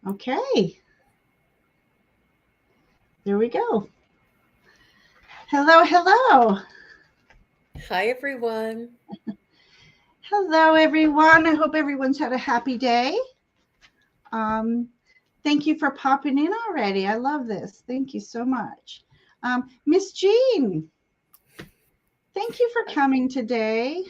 Okay. There we go. Hello, hello. Hi, everyone. Hello, everyone. I hope everyone's had a happy day. Um, Thank you for popping in already. I love this. Thank you so much. Miss Jean, thank you for coming today.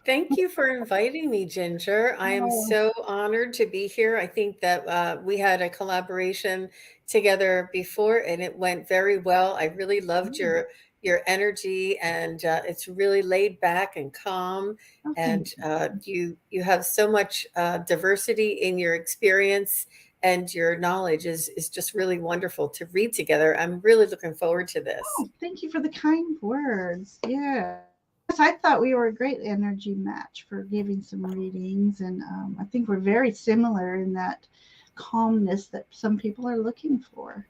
Thank you for inviting me, Ginger. I am Oh, so honored to be here. I think that we had a collaboration together before, and it went very well. I really loved oh, your energy, and it's really laid back and calm. oh, thank And you. you have so much diversity in your experience, and your knowledge is just really wonderful to read together. I'm really looking forward to this. Oh, thank you for the kind words. Yes, I thought we were a great energy match for giving some readings, and I think we're very similar in that calmness that some people are looking for.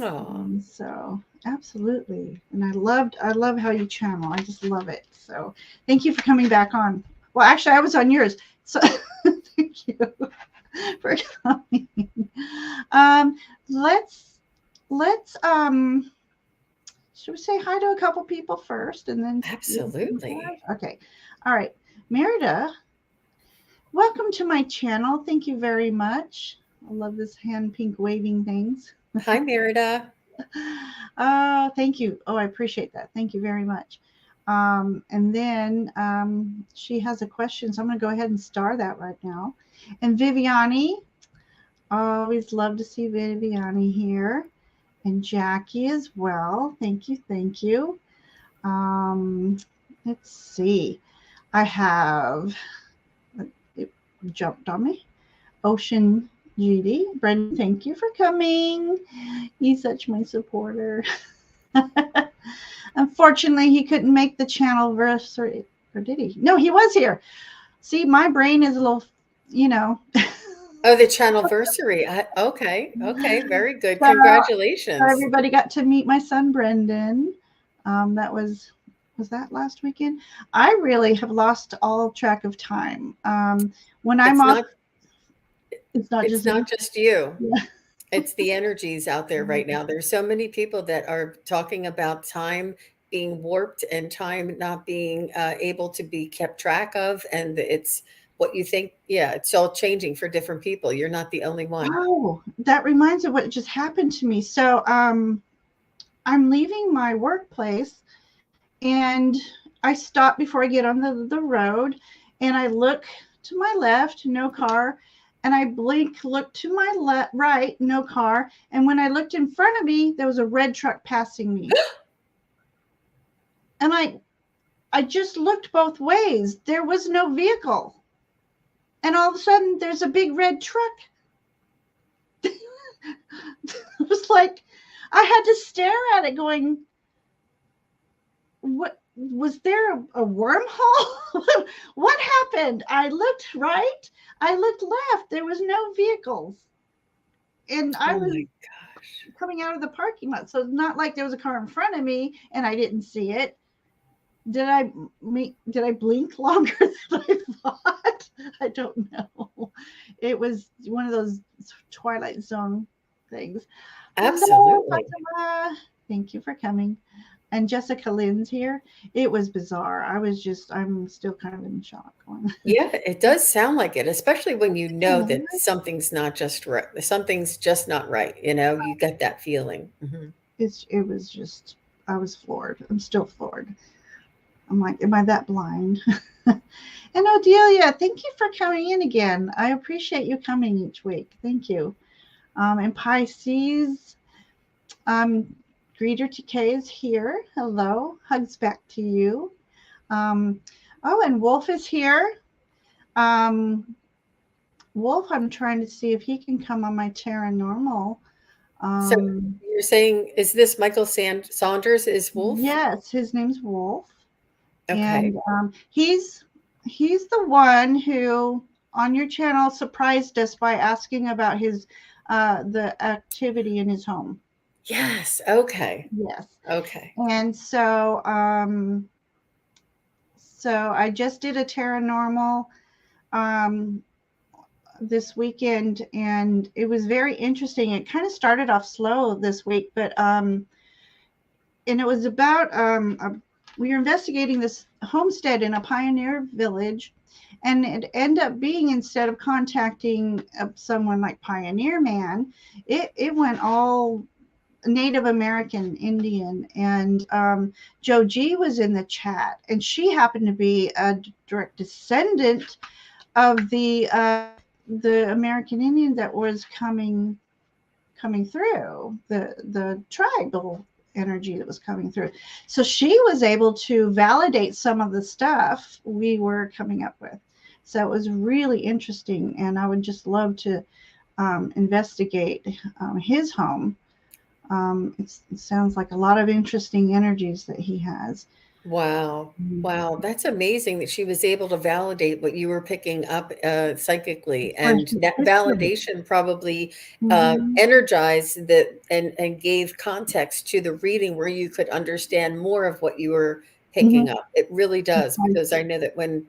Oh, So absolutely, and I love how you channel. I just love it. So thank you for coming back on. Well, actually, I was on yours, so thank you for coming. Um, let's let's should we say hi to a couple people first, and then absolutely. okay, all right, Merida, welcome to my channel. Thank you very much. I love this hand pink waving things. Hi, Merida. Thank you. Oh, I appreciate that. Thank you very much. And then she has a question, so I'm going to go ahead and star that right now. And Viviani, always love to see Viviani here. And Jackie as well. Thank you. Thank you. Um, let's see. I have, it jumped on me. Ocean Judy. Brendan, thank you for coming. He's such my supporter. Unfortunately, he couldn't make the channel anniversary, or did he? No, he was here. See, my brain is a little, you know. Oh, the channelversary. Okay, okay, very good. So Congratulations. everybody got to meet my son Brendan. That was that last weekend. I really have lost all track of time. When I'm It's off, not it's not it's just me. not just you. Yeah. It's the energies out there right now. There's so many people that are talking about time being warped and time not being able to be kept track of, and it's what you think. Yeah, it's all changing for different people. You're not the only one. Oh, that reminds me of what just happened to me. So, I'm leaving my workplace and I stop before I get on the road and I look to my left, no car. And I blink, look to my right, no car. And when I looked in front of me, there was a red truck passing me. And I just looked both ways. There was no vehicle. And all of a sudden, there's a big red truck. It was like I had to stare at it, going, what was there a wormhole? What happened? I looked right, I looked left, there was no vehicles, and I Oh was my gosh. coming out of the parking lot, so it's not like there was a car in front of me and I didn't see it. Did I blink longer than I thought? I don't know. It was one of those Twilight Zone things. Hello, Absolutely. Fatima. Thank you for coming. And Jessica Lynn's here. It was bizarre. I'm still kind of in shock. Yeah, it does sound like it, especially when you know Yeah, that something's not just right. Something's just not right. You get that feeling. it was just, I was floored. I'm still floored. I'm like, am I that blind? And Odelia, thank you for coming in again. I appreciate you coming each week. Thank you. And Pisces, um, Greeter TK is here. Hello. Hugs back to you. Um, oh, and Wolf is here. Um, Wolf, I'm trying to see if he can come on my Terranormal. So Um, you're saying, is this Michael Saunders is Wolf? yes, his name's Wolf, Okay. and he's the one who on your channel surprised us by asking about his the activity in his home. Yes. Okay. Yes, Okay. and so I just did a Terranormal um, this weekend, and it was very interesting. It kind of started off slow this week, but and it was about we were investigating this homestead in a pioneer village, and it ended up being, instead of contacting someone like Pioneer Man, it went all Native American Indian, and Joe G was in the chat, and she happened to be a direct descendant of the American Indian that was coming through, the tribal energy that was coming through. So she was able to validate some of the stuff we were coming up with. So it was really interesting, and I would just love to investigate his home. It sounds like a lot of interesting energies that he has. Wow. Wow. That's amazing that she was able to validate what you were picking up psychically. For And his that history. validation probably Mhm. energized and gave context to the reading where you could understand more of what you were picking Mhm. up. It really does, because I Precisely. know that when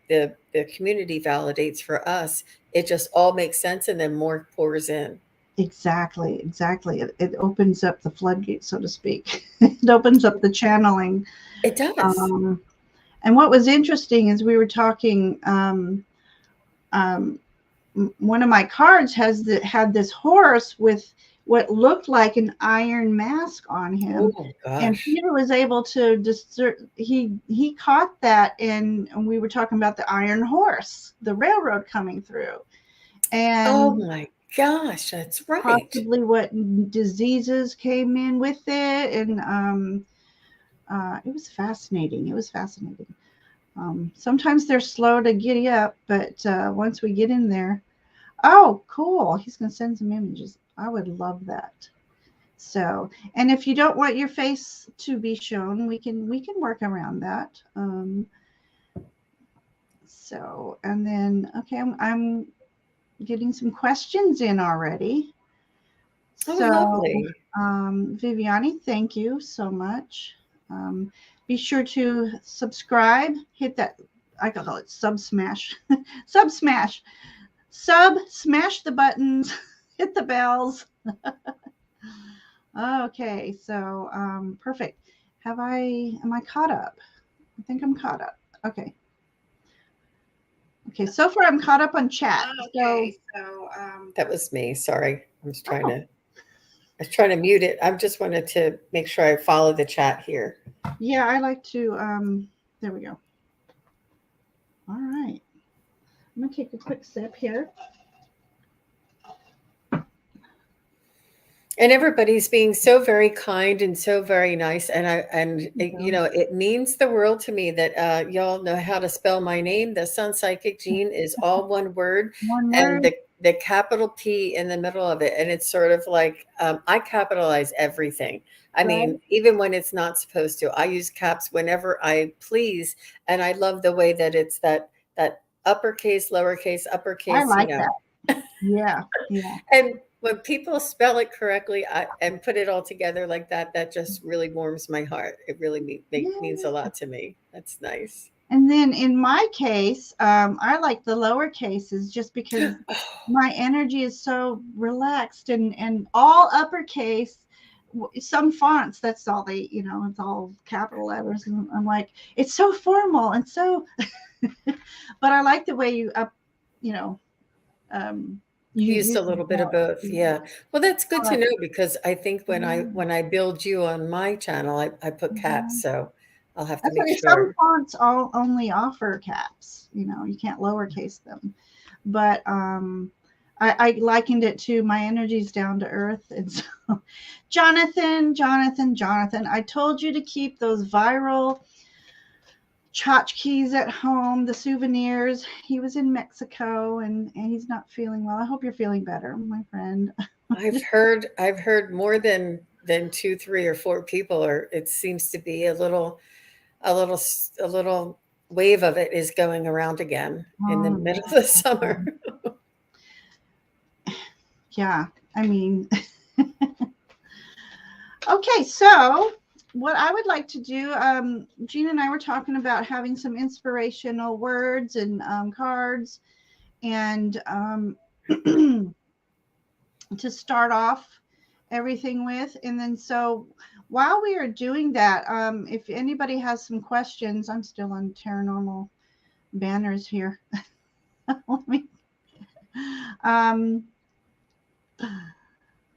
the community validates for us, it just all makes sense and then more pours in. Exactly, exactly. It opens up the floodgate, so to speak. It opens up the channeling. It does. Um, and what was interesting is we were talking. Um, One of my cards had this horse with what looked like an iron mask on him, Oh and gosh. Peter was able to discern. He caught that, and we were talking about the iron horse, the railroad coming through, Oh and my gosh, that's right. possibly what diseases came in with it, and it was fascinating. It was fascinating. Sometimes they're slow to giddy up, but once we get in there, oh, cool! He's going to send some images. I would love that. So, and if you don't want your face to be shown, we can work around that. So, and then okay, I'm getting some questions in already. Oh, So, lovely. Viviani, thank you so much. Um, be sure to subscribe. Hit that. I call it sub smash, sub smash, smash the buttons, hit the bells. Okay, so perfect. Am I caught up? I think I'm caught up. Okay. Okay, so far I'm caught up on chat. So, That was me. Sorry. oh, I was trying to mute it. I just wanted to make sure I follow the chat here. yeah, I like to, there we go. All right. I'm going to take a quick sip here. And everybody's being so very kind and so very nice. You Go. know, it means the world to me that y'all know how to spell my name. The SunPsychic Gene is all one word, One and word, the capital P in the middle of it. And it's sort of like I capitalize everything. I right? mean, even when it's not supposed to, I use caps whenever I please. And I love the way that it's that uppercase, lowercase, I uppercase, you like know. that. Yeah, yeah. And when people spell it correctly and put it all together like that, that just really warms my heart. It really means a Yeah. lot to me. That's nice. And then in my case, I like the lower cases just because my energy is so relaxed, and all uppercase. Some fonts, that's all they, it's all capital letters, and I'm like, it's so formal and so. But I like the way you up, you know, um, you Used a use little bit of that. both. Yeah. Well, that's good All to right. know, because I think Yeah. when I build you on my channel, I put caps. Mhm. So I'll have to That's make why some sure. fonts all only offer caps. You can't lowercase them. But I likened it to my energy's down to earth. And so, Jonathan, I told you to keep those viral tchotchkes at home, the souvenirs. He was in Mexico, and he's not feeling well. I hope you're feeling better, my friend. I've heard more than two, three, or four people, or it seems to be a little wave of it is going around again in the Oh, middle of the summer. yeah. I mean, okay, so what I would like to do, Gina and I were talking about having some inspirational words and cards. and to start off everything with. And then so while we are doing that, if anybody has some questions, I'm still on Tarotnormal banners here. Let me. Um,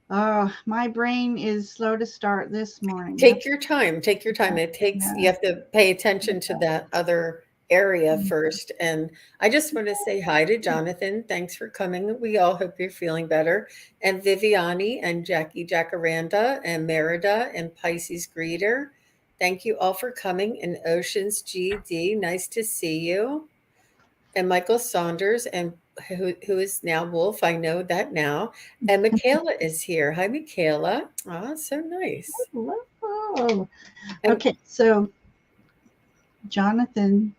oh, my brain is slow to start this morning. Take your time. Take your time. It takes, Yeah. you have to pay attention to that other area first. And I just want to say hi to Jonathan. Thanks for coming. We all hope you're feeling better. And Viviani and Jackie Jacaranda and Merida and Pisces Greeter. Thank you all for coming. And Oceans GD, nice to see you. And Michael Saunders, and who is now Wolf, I know that now. And Michaela is here. Hi, Michaela. Ah, so nice. Whoa. And Okay, so Jonathan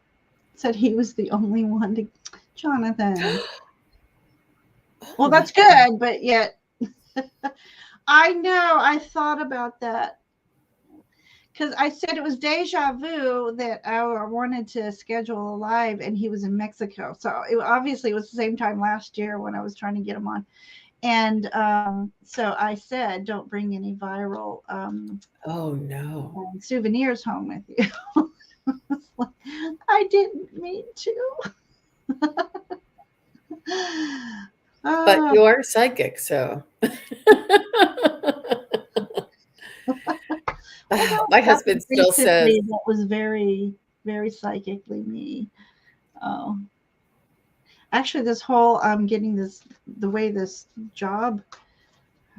said he was the only one to. Jonathan. oh Well, my that's good, but yet I know I thought about that because I said it was deja vu that I wanted to schedule a live, and he was in Mexico. So obviously it was the same time last year when I was trying to get him on. And so I said, don't bring any viral oh no. souvenirs home with you. I didn't mean to. But you are psychic, so Well, my that was husband still says, recently, that was very, very psychically me. Oh, actually, this whole getting this, the way this job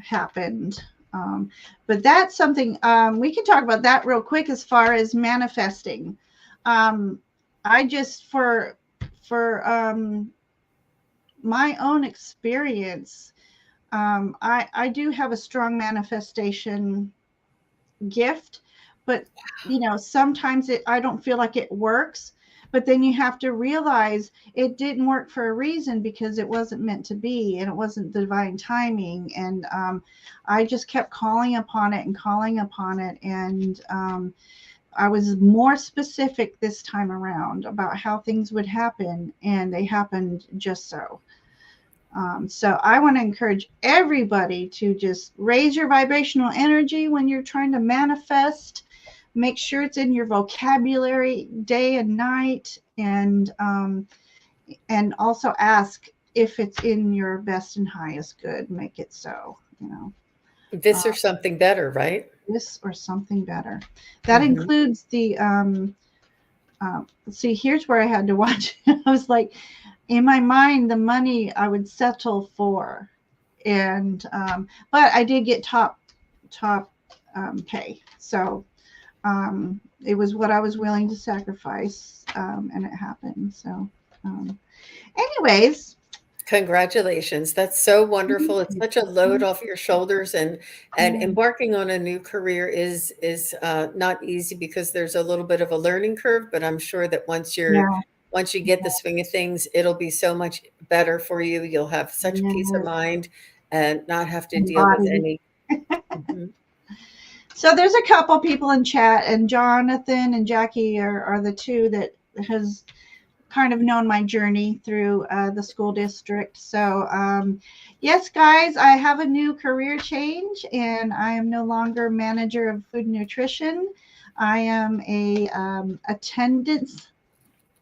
happened. But that's something we can talk about that real quick as far as manifesting. I just for my own experience, I do have a strong manifestation gift, but sometimes I don't feel like it works. But then you have to realize it didn't work for a reason, because it wasn't meant to be, and it wasn't divine timing. And I just kept calling upon it and calling upon it. And I was more specific this time around about how things would happen, and they happened just so. So I want to encourage everybody to just raise your vibrational energy when you're trying to manifest. Make sure it's in your vocabulary day and night, and also ask if it's in your best and highest good. Make it so. this or something better, right? This or something better. That Mhm. includes the. See, here's where I had to watch. I was like, in my mind, the money I would settle for, and but I did get top pay, so it was what I was willing to sacrifice, and it happened. So, anyways, Congratulations. That's so wonderful. It's such a load off your shoulders, and embarking on a new career is not easy because there's a little bit of a learning curve, but I'm sure that yeah, once you get the swing of things, it'll be so much better for you. You'll have such peace of yes, mind and not have to deal with embodied. any. Mhm. So there's a couple people in chat, and Jonathan and Jackie are the two that has kind of known my journey through the school district. So, yes, guys, I have a new career change, and I am no longer manager of food and nutrition. I am a attendance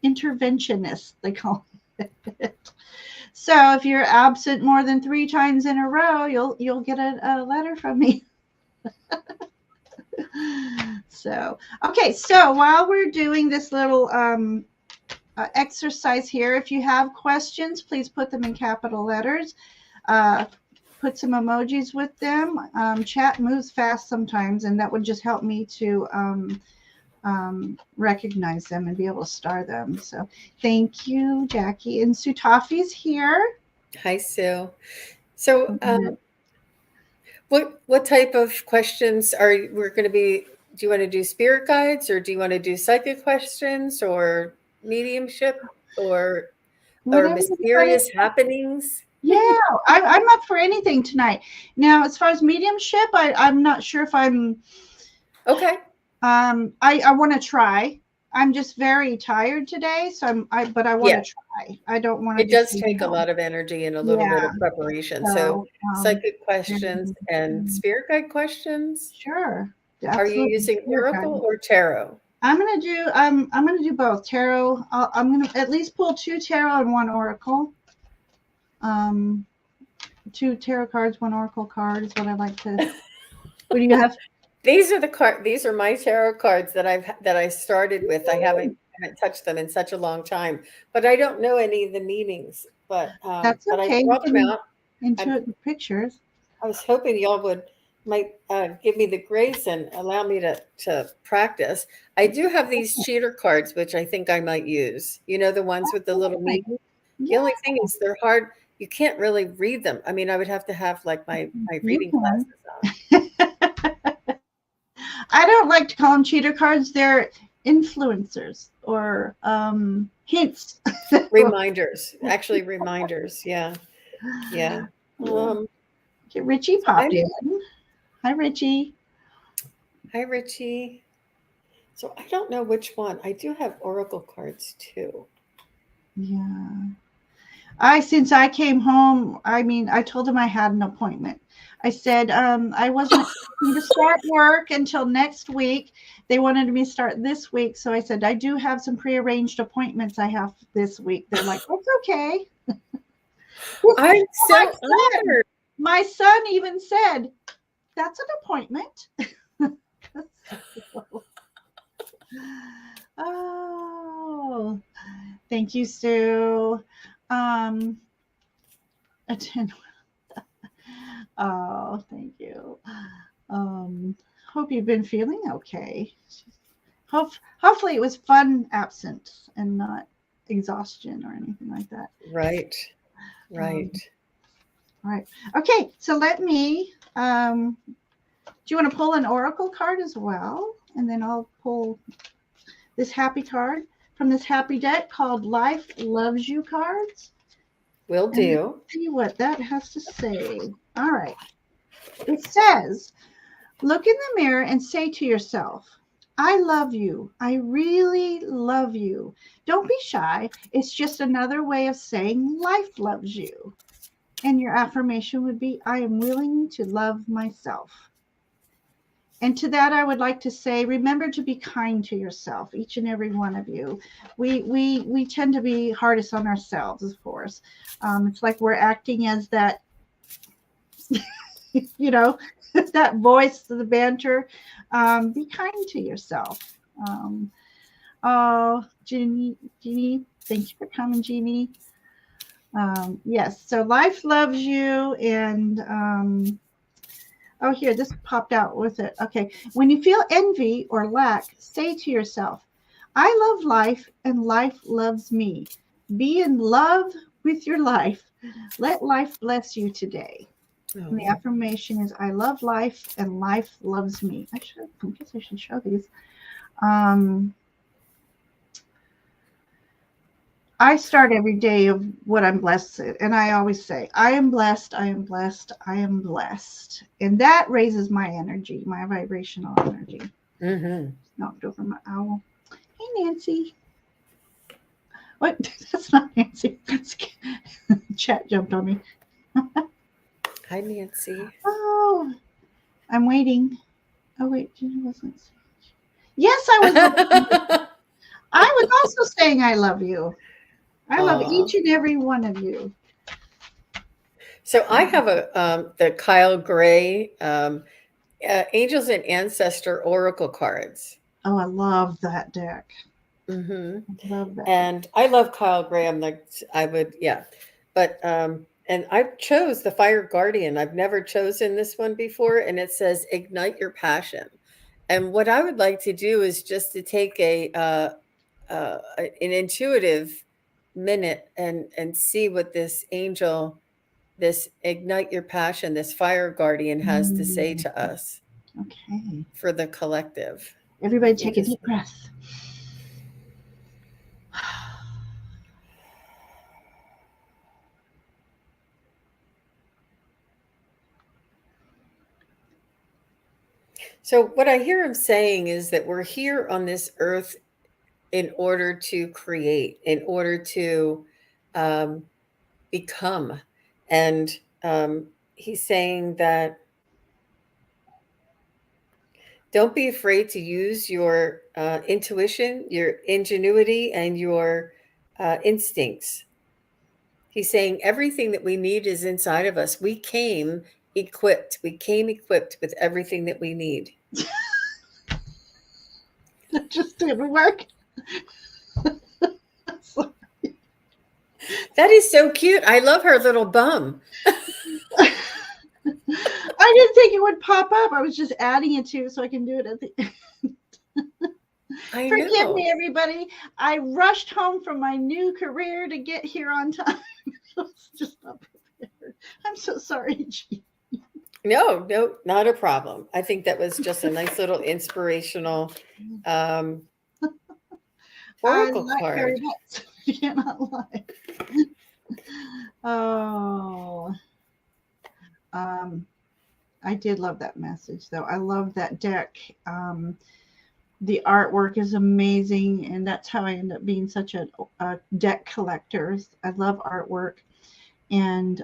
interventionist, they call it. So, if you're absent more than 3 times in a row, you'll get a letter from me. So, okay, so while we're doing this little exercise here, if you have questions, please put them in capital letters. Put some emojis with them. Chat moves fast sometimes, and that would just help me to recognize them and be able to star them. So thank you, Jackie. And Sutafi's here. Hi, Sue. So, what type of questions we're going to be? Do you want to do spirit guides, or do you want to do psychic questions, or mediumship, or Whatever everybody. mysterious happenings? Yeah, I'm up for anything tonight. Now, as far as mediumship, I'm not sure if I'm. Okay. I want to try. I'm just very tired today, so but I want Yeah, to try. I don't want to it just does say take a no. lot of energy and a little bit Yeah. of preparation. So, So, psychic questions and- and spirit guide questions. sure, Are you absolutely. using Spirit oracle guide. or tarot? I'm gonna do both tarot. I'm gonna at least pull 2 tarot and 1 oracle. Um, 2 tarot cards, 1 oracle card is what I like to. What do you have? These are the card. These are my tarot cards that I started with. I haven't touched them in such a long time, but I don't know any of the meanings. That's But I okay. You brought them can out. I intuit the pictures. I was hoping y'all might give me the grace and allow me to practice. I do have these cheater cards, which I think I might use. You know, the ones with the little Absolutely. meaning. The Yeah, only thing is they're hard. You can't really read them. I mean, I would have to have like my you reading can. glasses on. I don't like to call them cheater cards. They're influencers or hints. Reminders, actually reminders. Yeah, yeah. Yeah. Um, Okay, Richie so popped in. Hi, Richie. hi, Richie. So I don't know which one. I do have oracle cards too. Yeah. Since I came home, I mean, I told him I had an appointment. I said I wasn't expecting to start work until next week. They wanted me to start this week. So I said, I do have some prearranged appointments I have this week. They're like, that's okay. I'm my so son, honored. my son even said, that's an appointment. Oh, thank you, Sue. Um, attend. Oh, thank you. Um, hope you've been feeling okay. Hopefully it was fun absent and not exhaustion or anything like that. Right, Um, right. all right. Okay, so do you want to pull an oracle card as well? And then I'll pull this happy card from this happy deck called Life Loves You cards. Will And let's do. see what that has to say. All right. It says, look in the mirror and say to yourself, I love you. I really love you. Don't be shy. It's just another way of saying life loves you. And your affirmation would be, I am willing to love myself. And to that, I would like to say, remember to be kind to yourself, each and every one of you. We tend to be hardest on ourselves, of course. It's like we're acting as that, you know, that voice, the banter. Be kind to yourself. Oh, Jeannie, thank you for coming, Jeannie. Yes, so life loves you, and oh, here, this popped out with it. Okay. When you feel envy or lack, say to yourself, I love life and life loves me. Be in love with your life. Let life bless you today. And the Oh, affirmation is, I love life and life loves me. I guess I should show these. Um, I start every day of what I'm blessed with, and I always say, I am blessed, I am blessed, I am blessed. And that raises my energy, my vibrational energy. mm-hmm. Knocked over my owl. Hey, Nancy. What? That's not Nancy. Chat jumped on me. Hi, Nancy. Oh, I'm waiting. Oh, wait, Gina wasn't. Yes, I was looking. I was also saying I love you. I love Aw. each and every one of you. So I have the Kyle Gray Angels and Ancestor Oracle cards. Oh, I love that deck. Hmm. I love that deck. And I love Kyle Gray. I'm like, I would, yeah. But and I chose the Fire Guardian. I've never chosen this one before, and it says ignite your passion. And what I would like to do is just to take an intuitive minute and see what this angel, this ignite your passion, this Fire Guardian has to say Mm, to us okay. for the collective. Everybody Let me take a just. deep breath. So what I hear him saying is that we're here on this earth in order to create, in order to um, become. And he's saying that don't be afraid to use your intuition, your ingenuity, and your instincts. He's saying everything that we need is inside of us. We came equipped. We came equipped with everything that we need. That just didn't work. That is so cute. I love her little bum. I didn't think it would pop up. I was just adding it to so I can do it at the I Forgive know. me, everybody. I rushed home from my new career to get here on time. I was just not prepared. I'm so sorry, G. No, not a problem. I think that was just a nice little inspirational I oracle like card. very much. You cannot lie. Oh, I did love that message, though. I love that deck. The artwork is amazing, and that's how I end up being such a deck collector. I love artwork, and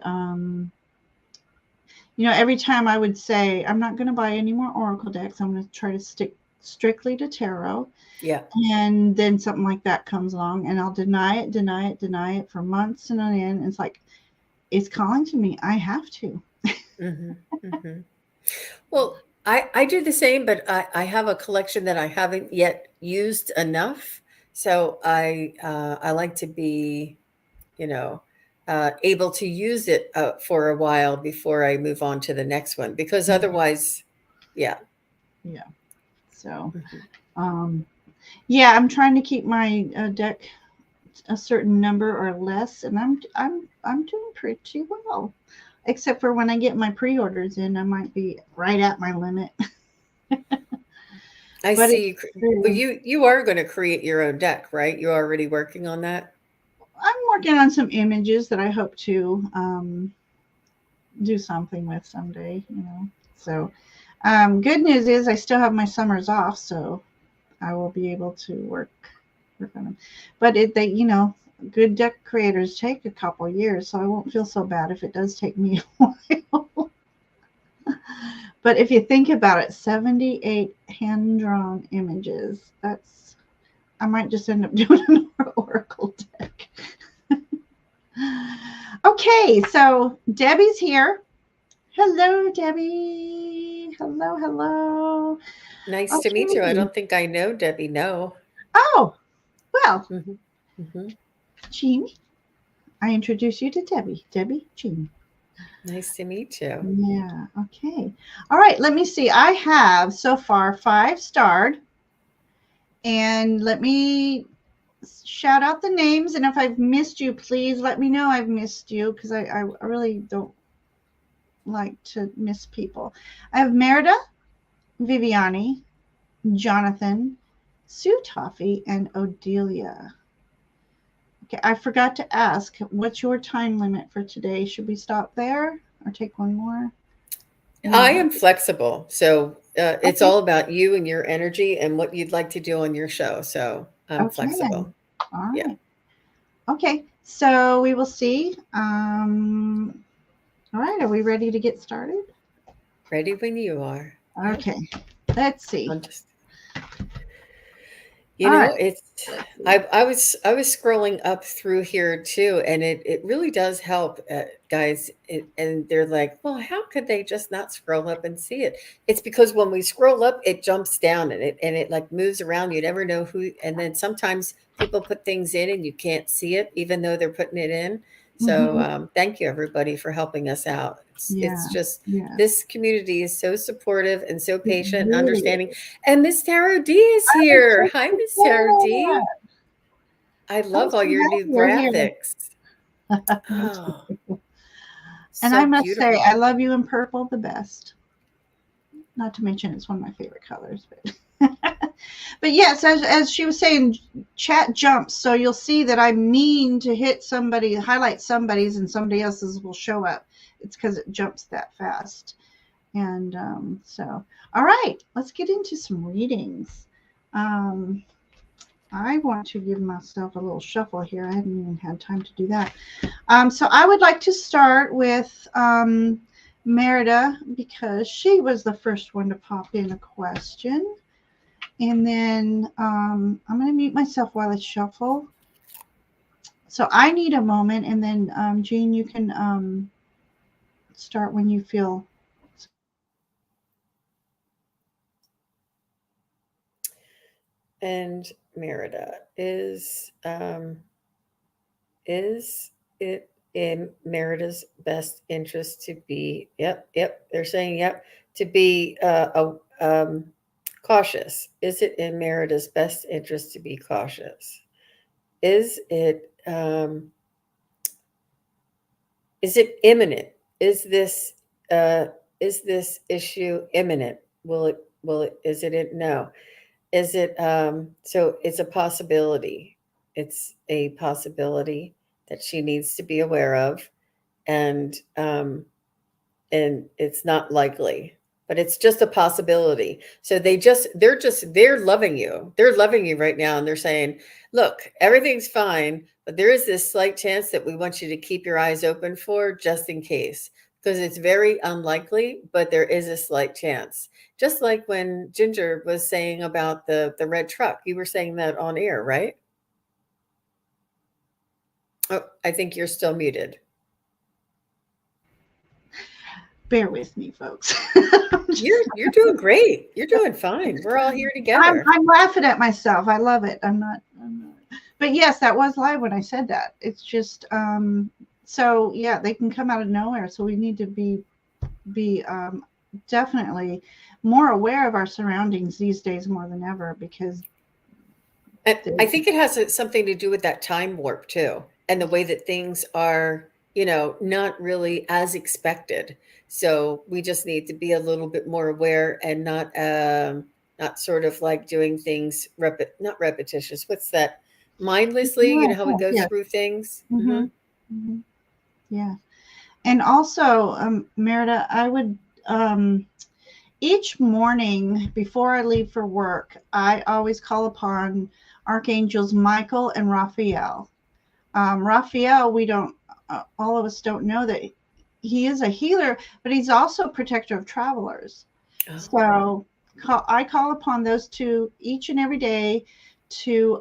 every time I would say I'm not going to buy any more oracle decks. I'm going to try to stick strictly to tarot. Yeah. And then something like that comes along, and I'll deny it for months and on end. It's like it's calling to me. I have to. Mm-hmm, mm-hmm. Well, I do the same, but I have a collection that I haven't yet used enough. So I like to be, able to use it for a while before I move on to the next one, because otherwise, yeah. Yeah. So, Mhm. yeah, I'm trying to keep my deck a certain number or less, and I'm doing pretty well. Except for when I get my pre-orders in, I might be right at my limit. I But see. it's Well, true. you are going to create your own deck, right? You're already working on that. I'm working on some images that I hope to do something with someday. So, good news is I still have my summers off, so I will be able to work on them. But good deck creators take a couple years, so I won't feel so bad if it does take me a while. But if you think about it, 78 hand drawn images. I might just end up doing an oracle deck. Okay, so Debbie's here. Hello, Debbie. Hello. Nice to meet you. I Okay. don't think I know Debbie. No. Oh, well, Hmm. Hmm. Jean, I introduce you to Debbie. Debbie, Jean. Nice to meet you. Yeah, okay. All right, let me see. I have so far 5 starred. And let me shout out the names. And if I've missed you, please let me know I've missed you, because I really don't like to miss people. I have Merida, Viviani, Jonathan, Sue Toffee, and Odelia. Okay, I forgot to ask, what's your time limit for today? Should we stop there or take one more? I am flexible. So it's Okay. all about you and your energy and what you'd like to do on your show. So I'm Okay. flexible. All Yeah. right. Okay. So we will see. All right. Are we ready to get started? Ready when you are. Yep. Okay. Let's see. I'm just, All right. it's I was scrolling up through here too, and it really does help, guys. And they're like, well, how could they just not scroll up and see it? It's because when we scroll up, it jumps down and it like moves around. You never know who. And then sometimes people put things in and you can't see it, even though they're putting it in. So Mm-hmm. thank you everybody for helping us out. It's Yeah. just Yes. this community is so supportive and so It patient, and really understanding. is. And Miss Tarot D is I was here. just Hi, Miss Tarot saying D. I that. I'm love all so your new happy you're here. graphics. Me Oh, too. And so I must say, beautiful. I love you in purple the best. Not to mention, it's one of my favorite colors. But, but yes, as she was saying, chat jumps. So you'll see that I mean to hit somebody, highlight somebody's, and somebody else's will show up. It's because it jumps that fast. And so, all right, let's get into some readings. Um, I want to give myself a little shuffle here. I hadn't even had time to do that. So I would like to start with Merida because she was the first one to pop in a question. And then I'm going to mute myself while I shuffle. So I need a moment, and then Jean, you can start when you feel. And Merida, is it in Merida's best interest to be? Yep. They're saying yep to be cautious. Is it in Merida's best interest to be cautious? Is it is it imminent? Is this uh, is this issue imminent? Will it is it no? Is it so it's a possibility. It's a possibility that she needs to be aware of, and it's not likely, but it's just a possibility. So they're loving you. They're loving you right now, and they're saying, "Look, everything's fine, but there is this slight chance that we want you to keep your eyes open for just in case." Because it's very unlikely, but there is a slight chance. Just like when Ginger was saying about the red truck, you were saying that on air, right? Oh, I think you're still muted. Bear with me, folks. You're doing great. You're doing fine. We're all here together. I'm laughing at myself. I love it. I'm not. But yes, that was live when I said that. It's just so yeah, they can come out of nowhere. So we need to be definitely more aware of our surroundings these days more than ever because And I think it has something to do with that time warp too, and the way that things are, not really as expected. So we just need to be a little bit more aware and not sort of like doing things not repetitious. What's that? Mindlessly, you know how we go yeah. through things. Mm-hmm. Mm-hmm. Yeah. And also, Merida, I would each morning before I leave for work, I always call upon archangels Michael and Raphael. Raphael, we don't, all of us don't know that he is a healer, but he's also a protector of travelers. Oh. So I call upon those two each and every day to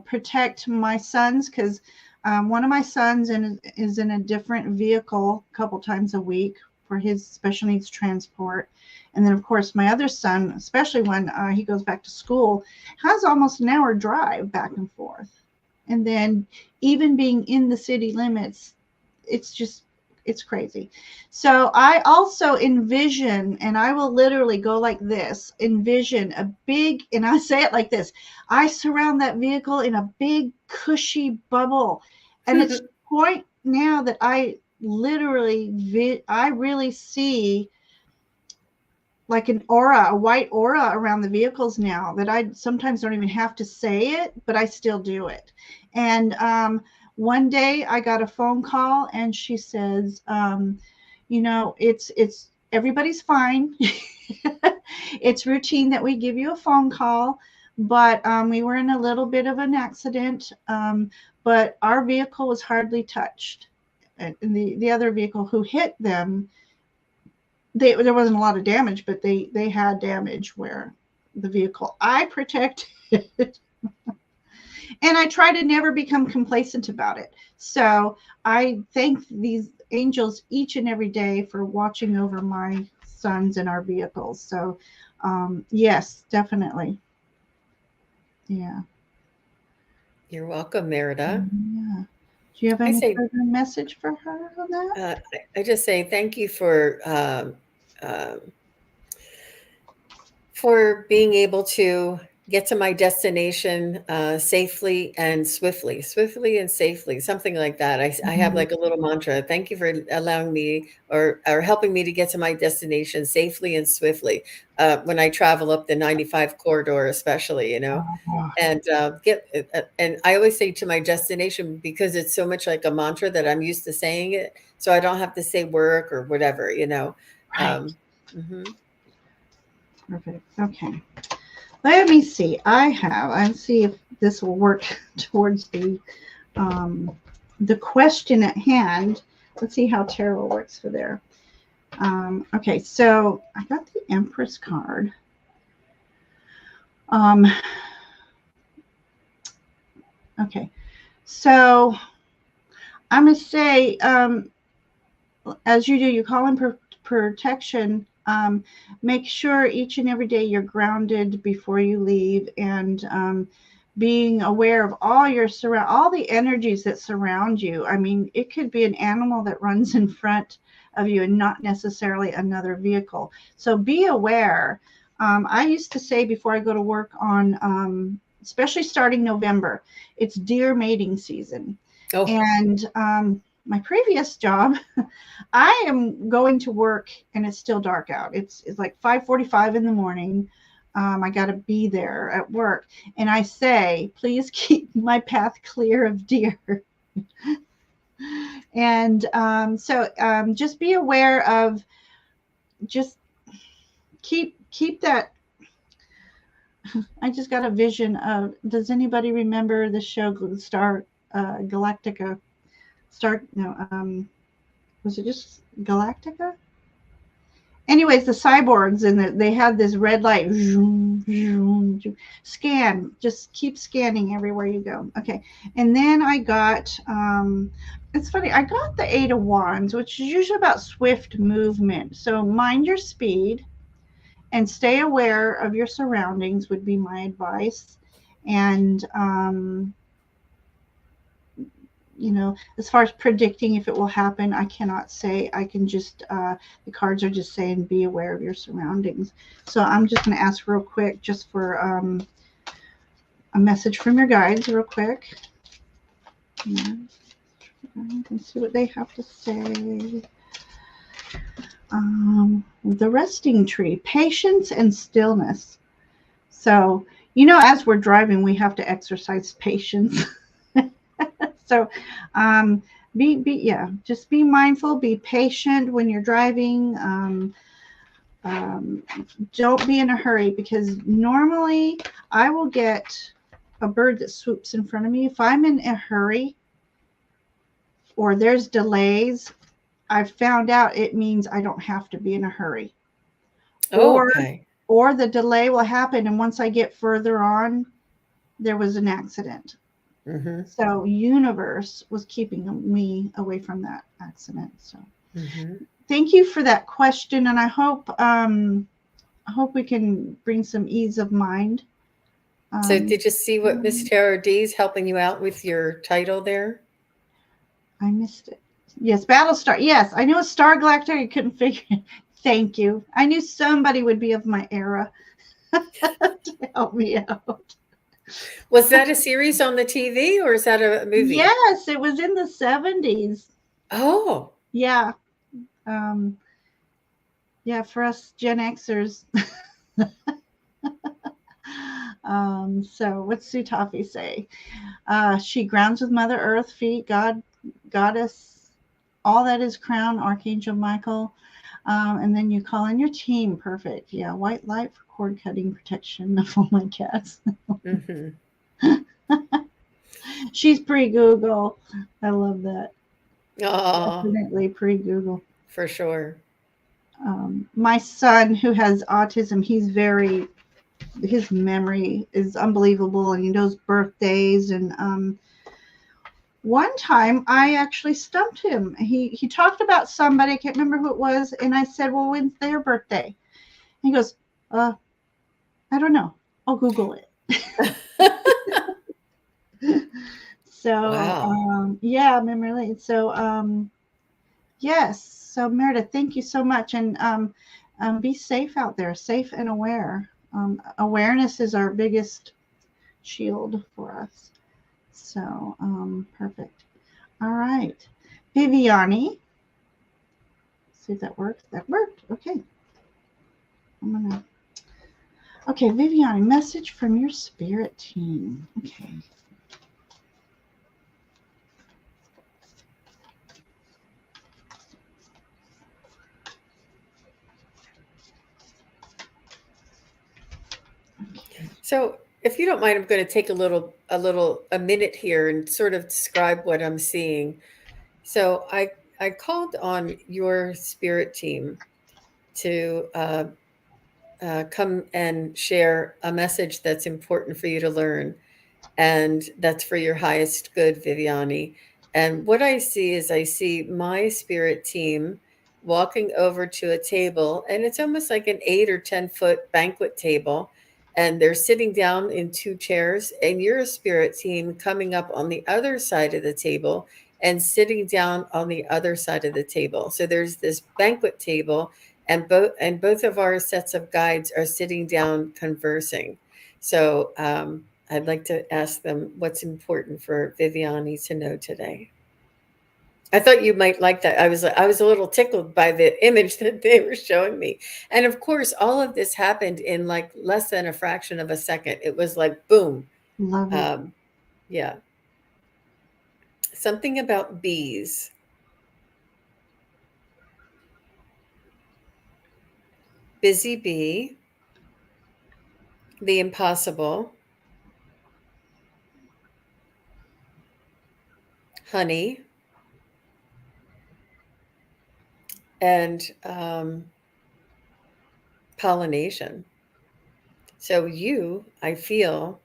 protect my sons because one of my sons is in a different vehicle a couple times a week for his special needs transport. And then, of course, my other son, especially when he goes back to school, has almost an hour drive back and forth. And then even being in the city limits, it's crazy. So I also envision, and I will literally go like this, envision a big, and I say it like this, I surround that vehicle in a big cushy bubble. And it's the point now that I really see like an aura, a white aura around the vehicles now that I sometimes don't even have to say it, but I still do it. And one day I got a phone call and she says, it's everybody's fine. It's routine that we give you a phone call, but we were in a little bit of an accident, but our vehicle was hardly touched. And the other vehicle who hit them, there wasn't a lot of damage, but they had damage where the vehicle I protected. And I try to never become complacent about it. So I thank these angels each and every day for watching over my sons and our vehicles. So yes, definitely. Yeah. You're welcome, Merida. Yeah. Do you have any further message for her on that? I just say thank you for being able to get to my destination safely and swiftly and safely, something like that. I have like a little mantra. Thank you for allowing me or helping me to get to my destination safely and swiftly when I travel up the 95 corridor, especially, and and I always say to my destination because it's so much like a mantra that I'm used to saying it, so I don't have to say work or whatever. Right. Mm-hmm. Perfect. Okay. Let me see. I'll see if this will work towards um, the question at hand. Let's see how tarot works for there. Okay, so I got the Empress card. Um, okay, so I'm going to say, as you do, you call in protection. Make sure each and every day you're grounded before you leave, and being aware of all the energies that surround you. I mean, it could be an animal that runs in front of you and not necessarily another vehicle. So be aware. I used to say before I go to work on, especially starting November, it's deer mating season. Oh, And my previous job, I am going to work and it's still dark out. It's like 5:45 in the morning. I got to be there at work, and I say, please keep my path clear of deer. And just be aware of, just keep that. I just got a vision of. Does anybody remember the show Star Galactica? Star no. Was it just Galactica? Anyways, the cyborgs, and they had this red light. Zoom, zoom, zoom. Scan, just keep scanning everywhere you go. Okay, and then I got. It's funny. I got the Eight of Wands, which is usually about swift movement. So mind your speed and stay aware of your surroundings. Would be my advice. And as far as predicting if it will happen, I cannot say. I can just, the cards are just saying be aware of your surroundings. So I'm just going to ask real quick, just for a message from your guides, real quick. Yeah. Let's see what they have to say. The resting tree, patience and stillness. So, as we're driving, we have to exercise patience. So, just be mindful, be patient when you're driving. Don't be in a hurry, because normally I will get a bird that swoops in front of me. If I'm in a hurry or there's delays, I've found out it means I don't have to be in a hurry. oh, Or okay. or the delay will happen, and once I get further on, there was an accident. Mm-hmm. So universe was keeping me away from that accident. So Mm-hmm. thank you for that question, and I hope we can bring some ease of mind. So Um, did you see what Miss Tarot D is helping you out with your title there? I missed it. Yes, Battlestar. Yes, I knew a Star Galactic. I couldn't figure it. Thank you. I knew somebody would be of my era to help me out. Was that a series on the TV or is that a movie? Yes, it was in the 70s. Oh, Yeah. Um, yeah, for us Gen Xers. So what's Sutafi say? She grounds with Mother Earth, feet, God, Goddess, all that is crown, Archangel Michael. And then you call in your team. Perfect. Yeah, white light for cord cutting protection of all my cats. mm-hmm. She's pre-Google. I love that. Oh, Definitely pre-Google. for sure. My son, who has autism, his memory is unbelievable, and he knows birthdays. And one time I actually stumped him. He talked about somebody, I can't remember who it was, and I said, well, when's their birthday? He goes, I don't know, I'll Google it. So Wow. yeah, memory lane. So yes, so Meredith, thank you so much. And be safe out there, safe and aware. Awareness is our biggest shield for us. So perfect. All right, Viviani. See if that works. That worked. Okay. Okay, Viviani, message from your spirit team. Okay. Okay. So, if you don't mind, I'm going to take a minute here and sort of describe what I'm seeing. So, I called on your spirit team to come and share a message that's important for you to learn, and that's for your highest good, Viviani. And what I see is I see my spirit team walking over to a table, and it's almost like an 8 or 10 foot banquet table. And they're sitting down in two chairs, and your spirit team coming up on the other side of the table and sitting down on the other side of the table. So there's this banquet table, and both of our sets of guides are sitting down conversing. So I'd like to ask them what's important for Viviani to know today. I thought you might like that. I was a little tickled by the image that they were showing me. And of course, all of this happened in like less than a fraction of a second. It was like boom. Love it. Um, yeah. Something about bees. Busy bee, the impossible, honey, and pollination. So you, I feel,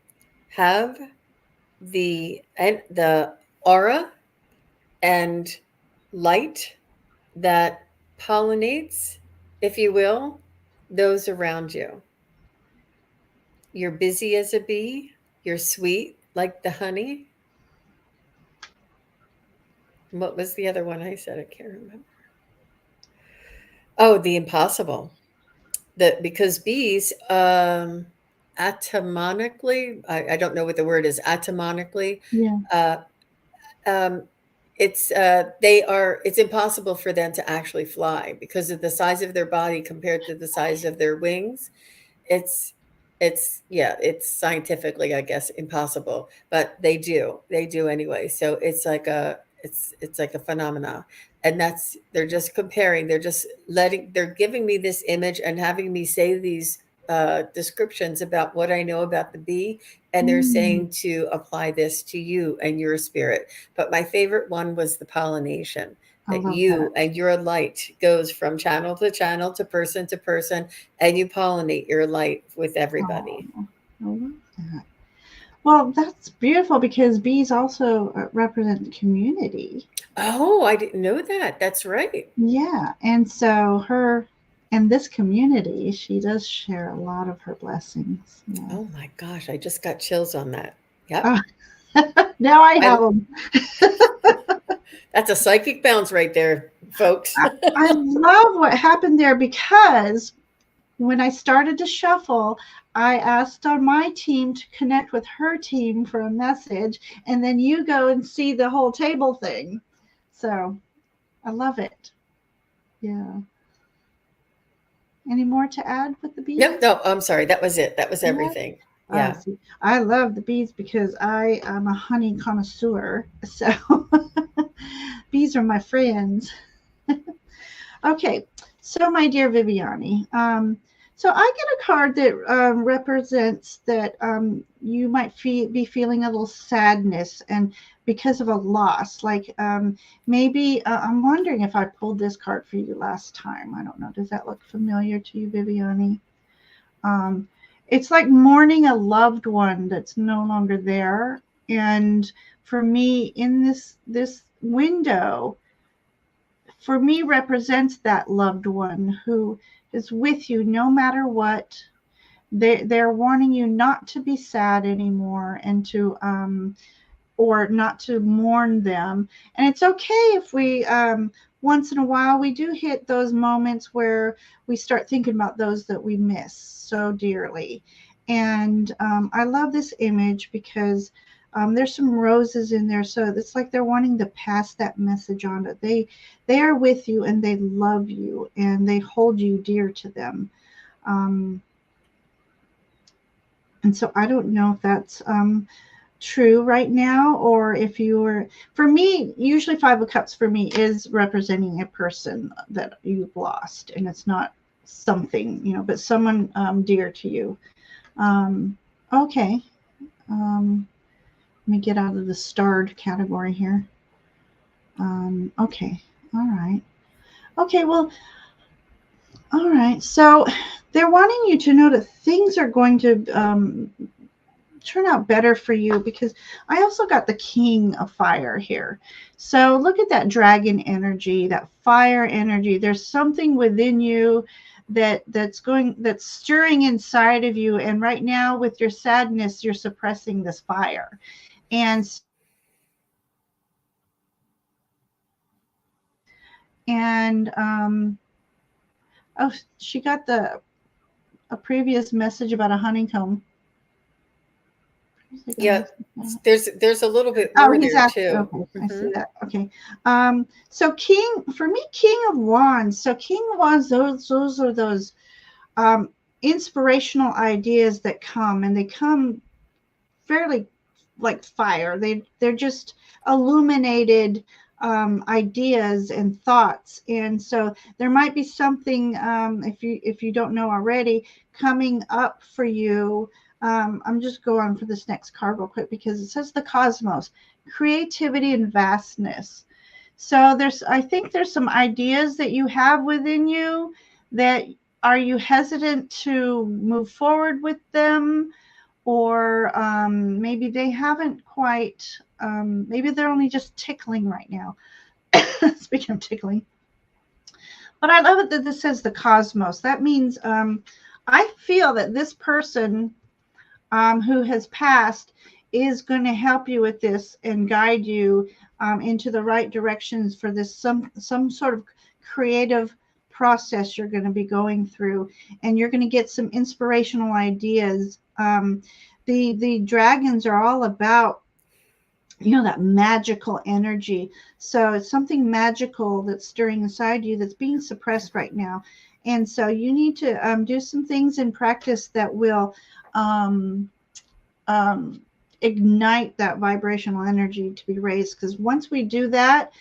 have the aura and light that pollinates, if you will, those around you. You're busy as a bee, you're sweet like the honey. What was the other one I said? I can't remember. Oh, the impossible. Because bees atomonically, I don't know what the word is, atomonically, Yeah. uh, um, it's impossible for them to actually fly because of the size of their body compared to the size of their wings. It's it's scientifically, I guess, impossible, but they do anyway. So it's like a phenomena, and that's they're just comparing. They're giving me this image and having me say these descriptions about what I know about the bee, and they're Mm, saying to apply this to you and your spirit. But my favorite one was the pollination, I that love you that. and your light goes from channel to person, and you pollinate your light with Oh, everybody. I love that. Well, that's beautiful because bees also represent the community. Oh, I didn't know that. That's right. Yeah. And so her in this community, she does share a lot of her blessings. Yeah. Oh my gosh, I just got chills on that. Yep. Oh, now I I have them. That's a psychic bounce right there, folks. I love what happened there because when I started to shuffle, I asked on my team to connect with her team for a message, and then you go and see the whole table thing. So I love it. Yeah. Any more to add with the No, bees? no, I'm sorry. That was it. That was Yeah. everything. Oh, Yeah. see, I love the bees because I am a honey connoisseur. So bees are my friends. Okay, so my dear Viviani, so I get a card that represents that you might be feeling a little sadness and because of a loss. Like maybe I'm wondering if I pulled this card for you last time. I don't know. Does that look familiar to you, Viviani? Um, it's like mourning a loved one that's no longer there. And for me, in this window, for me represents that loved one who is with you no matter what. They're warning you not to be sad anymore and to or not to mourn them. And it's okay if we once in a while we do hit those moments where we start thinking about those that we miss so dearly. And I love this image because there's some roses in there, so it's like they're wanting to pass that message on. That they are with you and they love you and they hold you dear to them. Um, and so I don't know if that's true right now or if you were, for me usually five of cups for me is representing a person that you've lost, and it's not something, but someone dear to you. um Okay. Let me get out of the starred category here. Okay. All right. Okay. Well, all right. So they're wanting you to know that things are going to turn out better for you, because I also got the King of Fire here. So look at that dragon energy, that fire energy. There's something within you that's stirring inside of you, and right now with your sadness you're suppressing this fire. And oh, she got a previous message about a honeycomb. Yeah, there's a little bit Oh, more he's there asking. too. Okay, I see that. Okay. So King, for me, King of Wands. So King of Wands, those are those um, inspirational ideas that come, and they come fairly like fire. They're just illuminated ideas and thoughts, and so there might be something, if you don't know already, coming up for you. I'm just going for this next card real quick because it says the cosmos, creativity and vastness. So I think there's some ideas that you have within you that, are you hesitant to move forward with them? Or maybe they haven't quite, maybe they're only just tickling right now. Speaking of tickling, but I love it that this says the cosmos. That means I feel that this person who has passed is going to help you with this and guide you into the right directions for this, some sort of creative process you're going to be going through, and you're going to get some inspirational ideas. The dragons are all about, that magical energy. So it's something magical that's stirring inside you that's being suppressed right now, and so you need to do some things in practice that will um, um, ignite that vibrational energy to be raised. Because once we do that,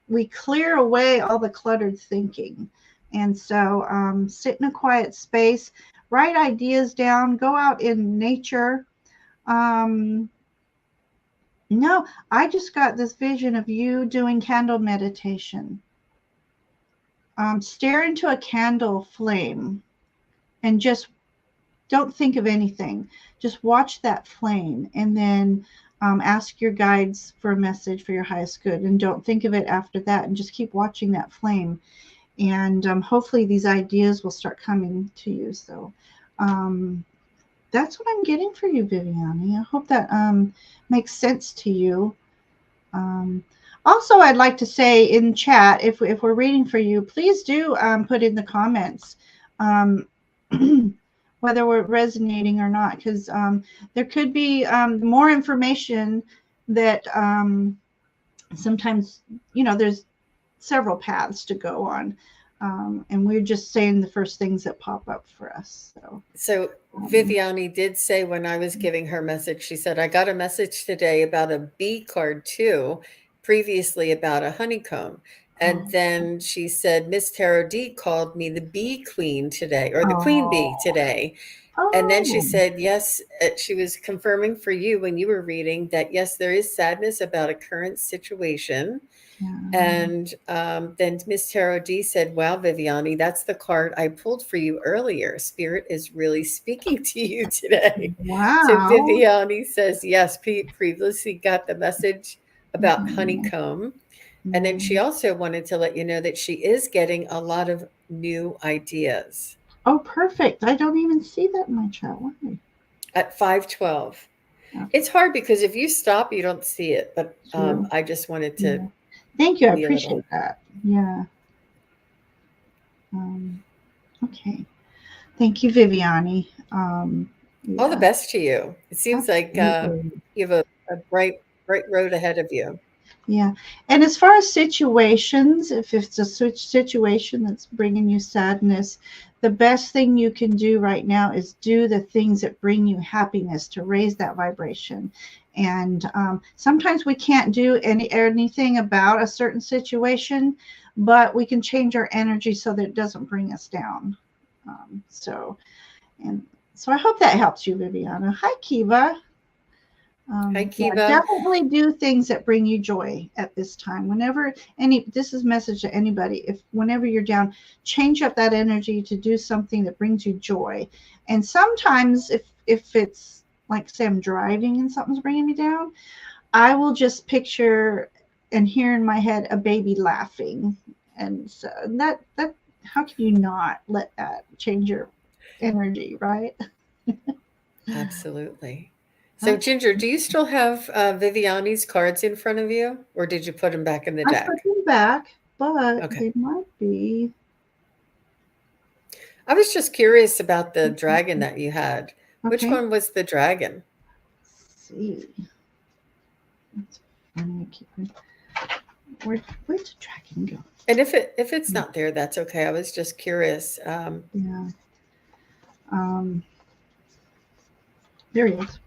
we clear away all the cluttered thinking. And so sit in a quiet space, write ideas down, go out in nature. Um, no, I just got this vision of you doing candle meditation. Stare into a candle flame and just don't think of anything. Just watch that flame, and then ask your guides for a message for your highest good. And don't think of it after that. And just keep watching that flame. And hopefully these ideas will start coming to you. So that's what I'm getting for you, Viviani. I hope that makes sense to you. Um, Also, I'd like to say in chat, if we're reading for you, please do put in the comments um, whether we're resonating or not, because there could be more information that sometimes, there's several paths to go on. And we're just saying the first things that pop up for us. So Um, Viviani did say when I was giving her message, she said, I got a message today about a bee card too, previously about a honeycomb. And oh, then she said, Miss Tarot D called me the bee queen today, or the queen bee oh, today. And then she oh, said, yes, she was confirming for you when you were reading that, yes, there is sadness about a current situation. yeah. And then Miss Tarot D said, wow, Viviani, that's the card I pulled for you earlier. Spirit is really speaking to you today. So Wow. Viviani says, yes, Pete previously got the message about Mhm. honeycomb. And then she Yeah. also wanted to let you know that she is getting a lot of new ideas Oh, perfect. I don't even see that in my chat. Why? at 512. Okay, It's hard because if you stop, you don't see it. But true. I just wanted to Yeah. Thank you. I be a little. appreciate that. Yeah. Okay. Thank you, Viviani. All the Yeah, best to you. It seems like absolutely. you have a bright road ahead of you. Yeah. And as far as situations, if it's a situation that's bringing you sadness, the best thing you can do right now is do the things that bring you happiness to raise that vibration. And sometimes we can't do anything about a certain situation, but we can change our energy so that it doesn't bring us down. So, and So I hope that helps you, Viviana. Hi, Kiva. Hi, Yeah, Kiva. definitely do things that bring you joy at this time. Whenever this is a message to anybody. If whenever you're down, change up that energy to do something that brings you joy. And sometimes if it's like say I'm driving and something's bringing me down, I will just picture and hear in my head a baby laughing. And so that how can you not let that change your energy, right? Absolutely. So, Okay. Ginger, do you still have Viviani's cards in front of you, or did you put them back in the I put deck? them back, but Okay. they might be. I was just curious about the dragon that you had. Which Okay. one was the dragon? Let's see. That's funny. Where'd the dragon go? And if it's not there, that's okay. I was just curious. Yeah. Um, there he is.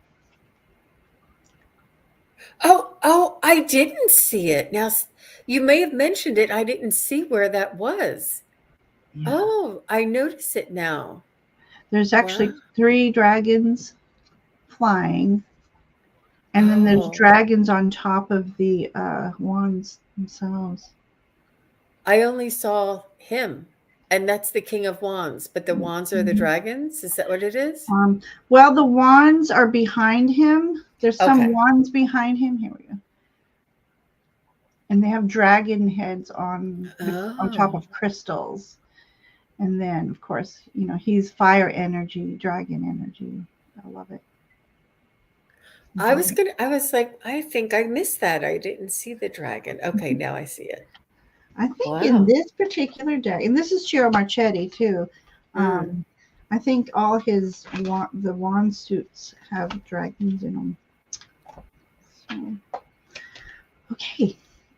Oh, I didn't see it. Now, you may have mentioned it. I didn't see where that was. Yeah. Oh, I notice it now. There's Wow. actually three dragons flying, and then there's Oh, dragons on top of the wands themselves. I only saw him, and that's the King of Wands, but the wands are the Mhm. dragons? Is that what it is? Well, the wands are behind him. There's some Okay. wands behind him. Here we go. And they have dragon heads on top Oh. of crystals. And then, of course, he's fire energy, dragon energy. I love it. Mhm. I was like, I think I missed that. I didn't see the dragon. Okay, now I see it. I think in Wow. this particular deck, and this is Ciro Marchetti too. Mm. Um, I think all the wand suits have dragons in them. So, okay,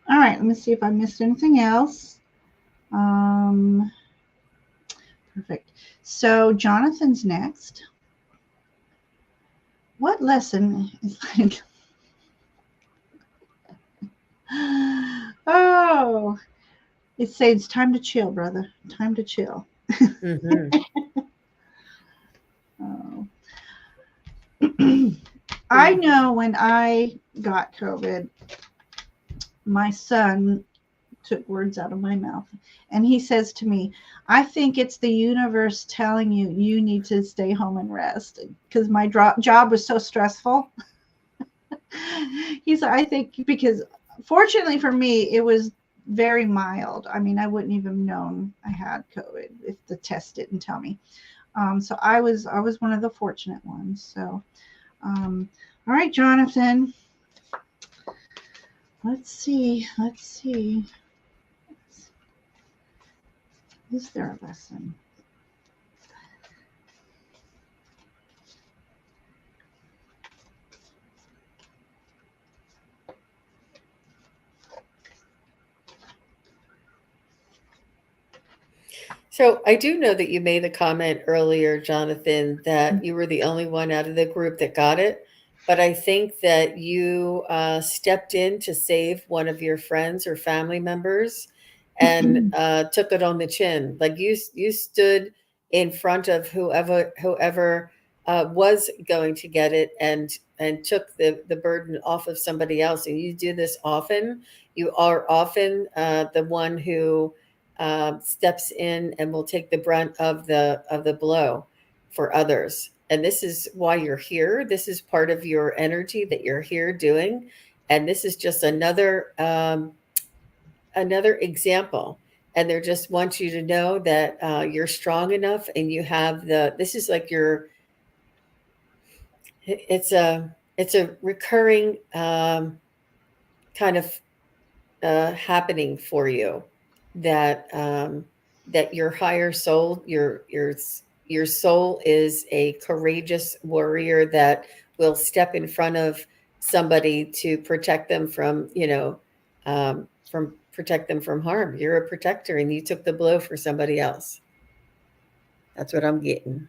all right. Let me see if I missed anything else. Um, Perfect. So Jonathan's next. What lesson is like? Oh, it says time to chill, brother. Time to chill. Mhm. Oh. I Mm. know when I got COVID, my son took words out of my mouth. And he says to me, I think it's the universe telling you you need to stay home and rest because my job was so stressful. He said, I think because fortunately for me, it was very mild. I mean, I wouldn't even known I had COVID if the test didn't tell me. So I was one of the fortunate ones. So, all right, Jonathan, let's see. Let's see. Is there a lesson? So I do know that you made a comment earlier, Jonathan, that you were the only one out of the group that got it. But I think that you stepped in to save one of your friends or family members and took it on the chin. Like you stood in front of whoever was going to get it and took the burden off of somebody else. And you do this often. You are often the one who steps in and will take the brunt of the blow for others. And this is why you're here. This is part of your energy that you're here doing, and this is just another example. And they just want you to know that you're strong enough, and you have the. This is like your. It's a recurring kind of happening for you that that your higher soul your soul is a courageous warrior that will step in front of somebody to protect them from from protect them from harm. You're a protector and you took the blow for somebody else. That's what I'm getting.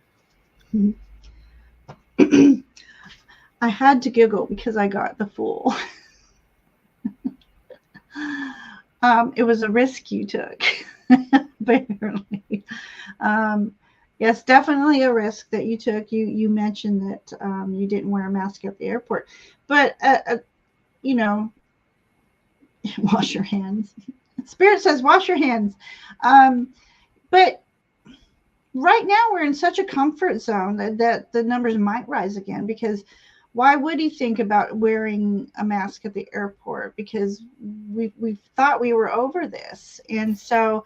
I had to giggle because I got the fool. It was a risk you took, apparently. Um, Yes, definitely a risk that you took. You mentioned that you didn't wear a mask at the airport, but you know, wash your hands. Spirit says wash your hands. Um, but right now we're in such a comfort zone that the numbers might rise again, because why would he think about wearing a mask at the airport? Because we thought we were over this, and so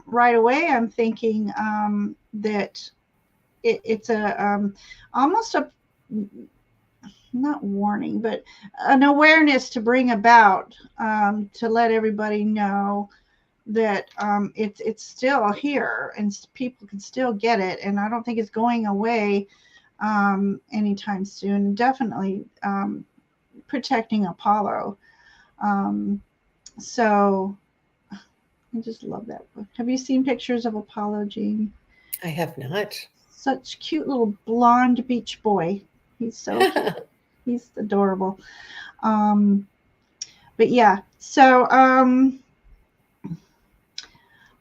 right away I'm thinking that it's a almost a, not warning, but an awareness to bring about, to let everybody know that it's still here and people can still get it, and I don't think it's going away anytime soon. Definitely protecting Apollo. Um, so I just love that book. Have you seen pictures of Apollo, Jean? I have not. Such cute little blonde beach boy. He's so cute. He's adorable. Um, but yeah, so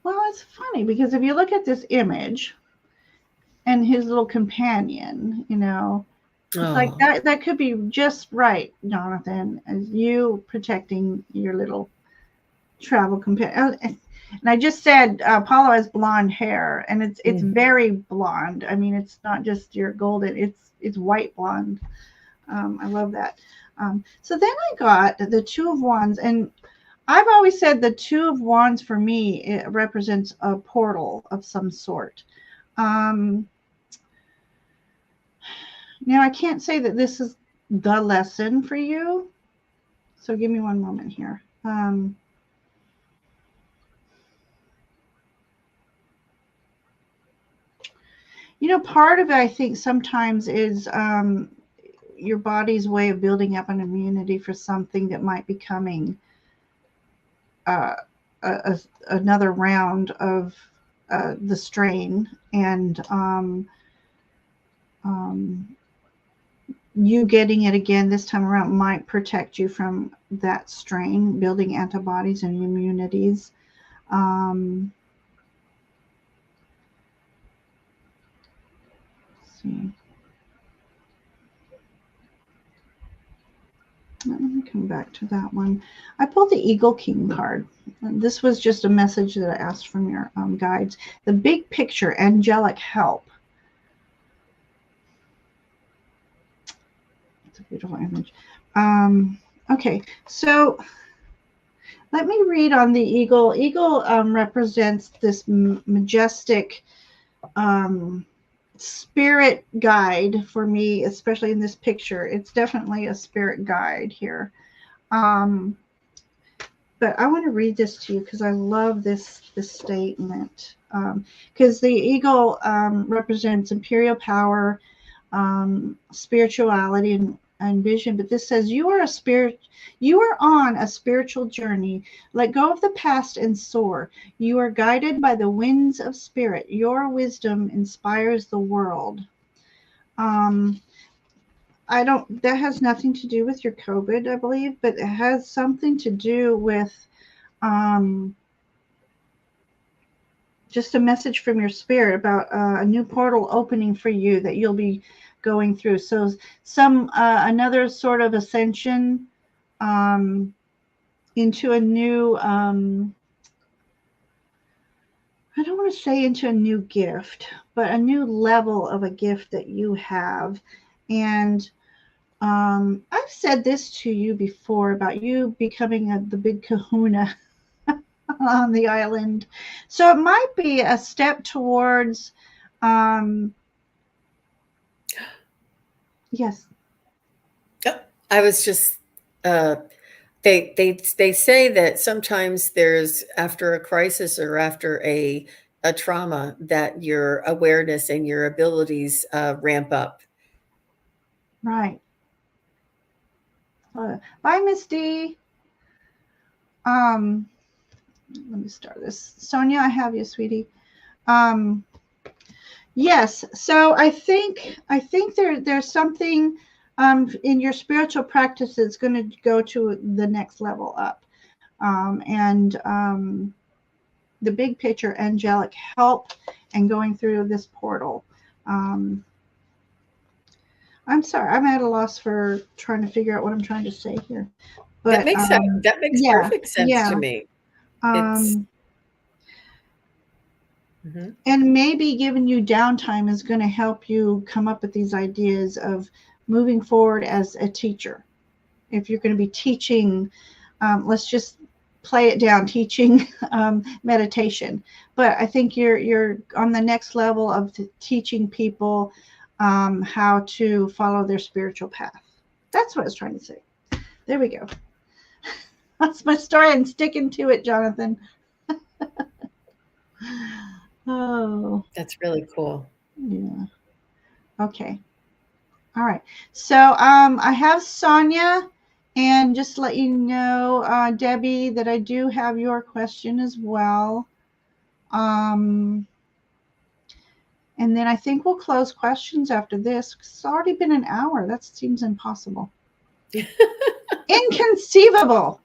well, it's funny because if you look at this image and his little companion, it's like Oh, that could be just right, Jonathan, as you protecting your little travel companion. And I just said Paulo has blonde hair, and it's mm. very blonde. I mean, it's not just your golden; it's white blonde. I love that. So then I got the Two of Wands, and I've always said the Two of Wands for me, it represents a portal of some sort. Um, Now I can't say that this is the lesson for you. So give me one moment here. Part of it, I think, sometimes is your body's way of building up an immunity for something that might be coming, uh, another round of the strain. And um, you getting it again this time around might protect you from that strain, building antibodies and immunities. Um, let's see. Let me come back to that one. I pulled the Eagle King card. This was just a message that I asked from your guides. The big picture, angelic help. It's a beautiful image. Okay, so let me read on the eagle. Eagle represents this majestic spirit guide for me, especially in this picture. It's definitely a spirit guide here. But I want to read this to you because I love this statement. Because the eagle represents imperial power, spirituality, and vision. But this says you are a spirit. You are on a spiritual journey. Let go of the past and soar. You are guided by the winds of spirit. Your wisdom inspires the world. Um, I don't. That has nothing to do with your COVID, I believe, but it has something to do with um, just a message from your spirit about a new portal opening for you that you'll be going through. So some another sort of ascension um, into a new. I don't want to say into a new gift, but a new level of a gift that you have. And I've said this to you before about you becoming the big kahuna on the island. So it might be a step towards, um, yes. Oh, I was just they say that sometimes there's after a crisis or after a trauma that your awareness and your abilities ramp up. Right. Bye, Miss D. Um, Let me start this. Sonia, I have you, sweetie. Um, yes. So I think there's something in your spiritual practice that's going to go to the next level up. And the big picture angelic help and going through this portal. I'm sorry, I'm at a loss for trying to figure out what I'm trying to say here. But that makes yeah, perfect sense yeah. to me. It's And maybe giving you downtime is going to help you come up with these ideas of moving forward as a teacher. If you're going to be teaching, let's just play it down, teaching meditation. But I think you're on the next level of teaching people how to follow their spiritual path. That's what I was trying to say. There we go. That's my story and sticking to it, Jonathan. Oh, that's really cool. yeah. Okay. All right. So I have Sonia, and just to let you know, Debbie, that I do have your question as well. And then I think we'll close questions after this. It's already been an hour. That seems impossible. Inconceivable.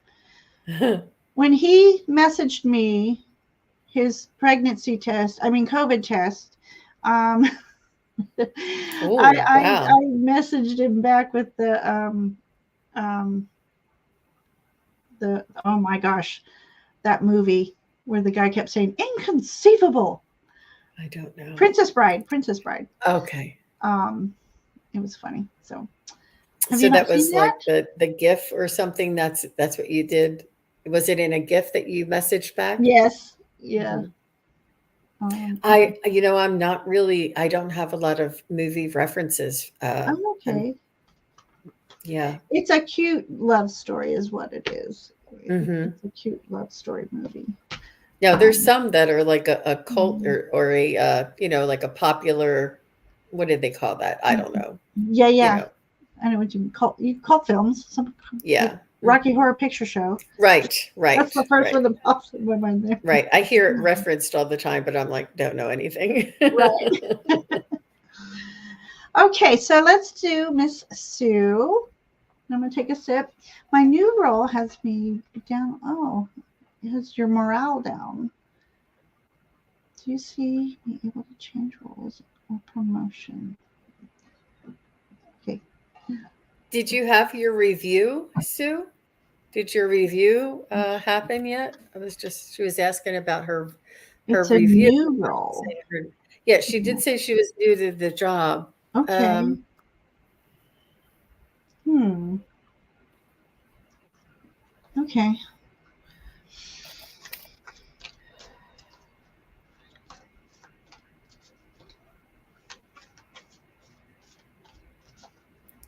When he messaged me his pregnancy test, I mean COVID test, Oh, I wow. messaged him back with the oh my gosh, that movie where the guy kept saying inconceivable. I don't know. Princess Bride. Princess Bride. Okay. It was funny. So have So you not that seen was like that? the GIF or something. That's what you did. Was it in a GIF that you messaged back? Yes. Yeah. Mhm. I'm not really, I don't have a lot of movie references. I'm I'm, okay. yeah. It's a cute love story, is what it is. Hmm. It's a cute love story movie. Now, there's Um, some that are like a cult or a, like a popular, what did they call that? I don't know. yeah, You yeah. know, I know what you call films. Some like yeah. Rocky Horror Picture Show. Right, That's right, the first right, one that pops in my mind there. right. I hear it referenced all the time, but I'm like, don't know anything. Right. Okay, so let's do Miss Sue. I'm going to take a sip. My new role has me down. Oh, it has your morale down. Do you see me able to change roles or promotion? Okay. Did you have your review, Sue? Did your review happen yet? She was asking about her It's a review. new role. Yeah, she did say she was new to the job. Okay. Hmm. Okay.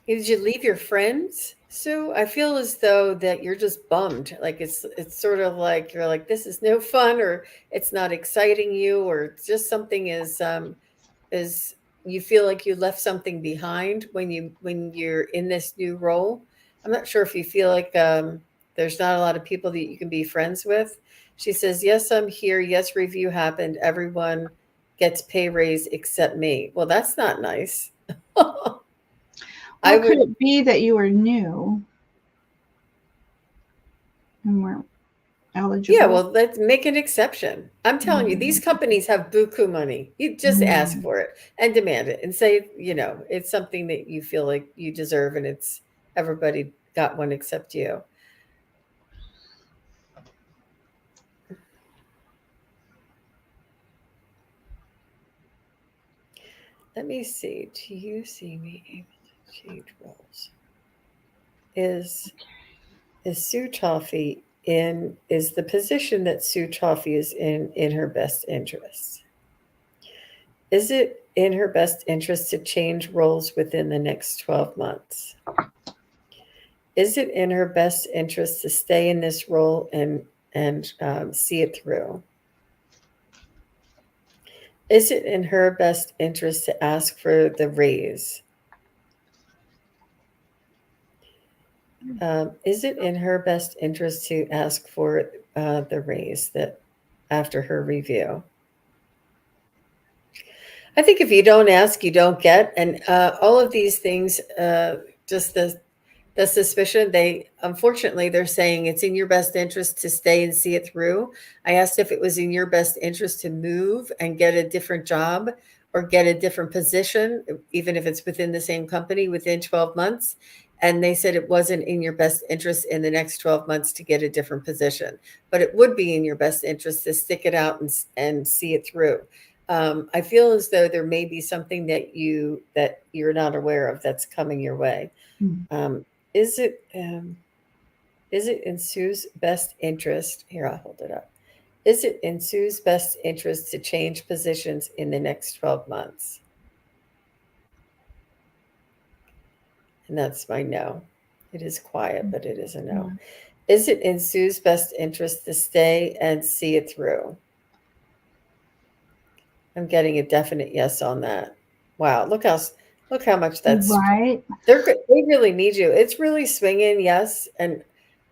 Did you leave your friends, Sue? I feel as though that you're just bummed. Like it's sort of like you're like this is no fun, or it's not exciting you, or it's just something is you feel like you left something behind when you're in this new role. I'm not sure if you feel like there's not a lot of people that you can be friends with. She says, "Yes, I'm here. Yes, review happened. Everyone gets pay raise except me." Well, that's not nice. I Well, could would, it be that you were new and weren't yeah, eligible? well, let's make an exception. I'm telling you, these Mm. companies have buku money. You just ask Mm. for it and demand it and say, it's something that you feel like you deserve and it's everybody got one except you. Let me see. Do you see me able to change roles? Is Sue Toffee is the position that Sue Toffee is in her best interest? Is it in her best interest to change roles within the next 12 months? Is it in her best interest to stay in this role and see it through? Is it in her best interest to ask for the raise? Is it in her best interest to ask for the raise that after her review? I think if you don't ask, you don't get, and all of these things, just The suspicion, unfortunately, they're saying it's in your best interest to stay and see it through. I asked if it was in your best interest to move and get a different job or get a different position, even if it's within the same company within 12 months. And they said it wasn't in your best interest in the next 12 months to get a different position, but it would be in your best interest to stick it out and see it through. I feel as though there may be something that you're not aware of that's coming your way. Um, is it in Sue's best interest? Here, I'll hold it up. Is it in Sue's best interest to change positions in the next 12 months? And that's my no. It is quiet, but it is a no. Is it in Sue's best interest to stay and see it through? I'm getting a definite yes on that. Wow, look how much that's Right. they really need you. It's really swinging, yes. And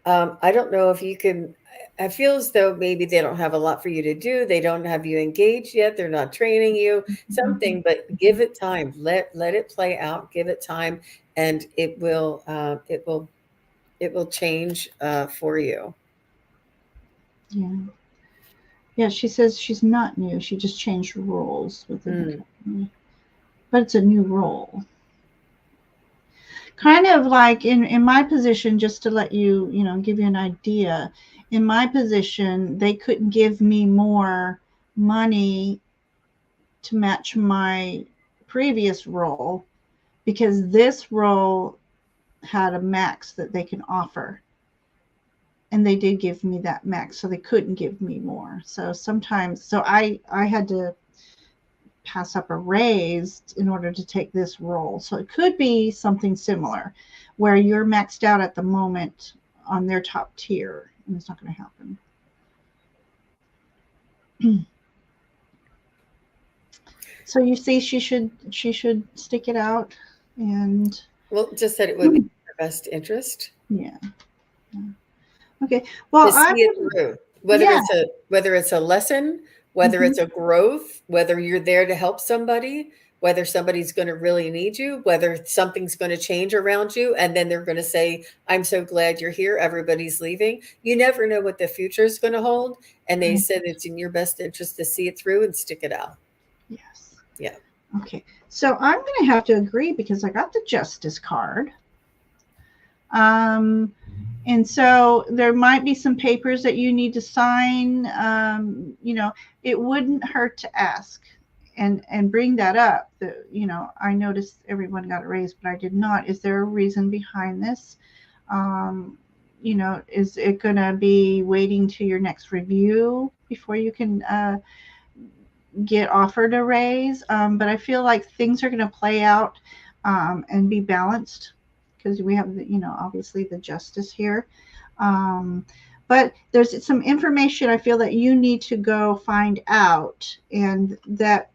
I don't know if you can. I feel as though maybe they don't have a lot for you to do. They don't have you engaged yet. They're not training you. Something, but give it time. Let it play out. Give it time, and it will change for you. Yeah. Yeah, she says she's not new. She just changed roles within the company. But it's a new role. Kind of like in my position, just to let you, give you an idea. In my position, they couldn't give me more money to match my previous role because this role had a max that they can offer. And they did give me that max, so they couldn't give me more. So I had to pass up a raise in order to take this role. So it could be something similar where you're maxed out at the moment on their top tier, and it's not going to happen. So you see, she should stick it out, and just that it would be in her best interest. Yeah. Okay. Well, to see it through, whether it's a lesson, whether it's a growth, whether you're there to help somebody, whether somebody's going to really need you, whether something's going to change around you, and then they're going to say, "I'm so glad you're here. Everybody's leaving." You never know what the future is going to hold, and they said it's in your best interest to see it through and stick it out. Yes. Yeah. Okay. So I'm going to have to agree because I got the Justice card. And so there might be some papers that you need to sign. It wouldn't hurt to ask and bring that up. I noticed everyone got a raise, but I did not. Is there a reason behind this? Is it going to be waiting to your next review before you can get offered a raise? But I feel like things are going to play out and be balanced because we have obviously the Justice here. But there's some information I feel that you need to go find out, and that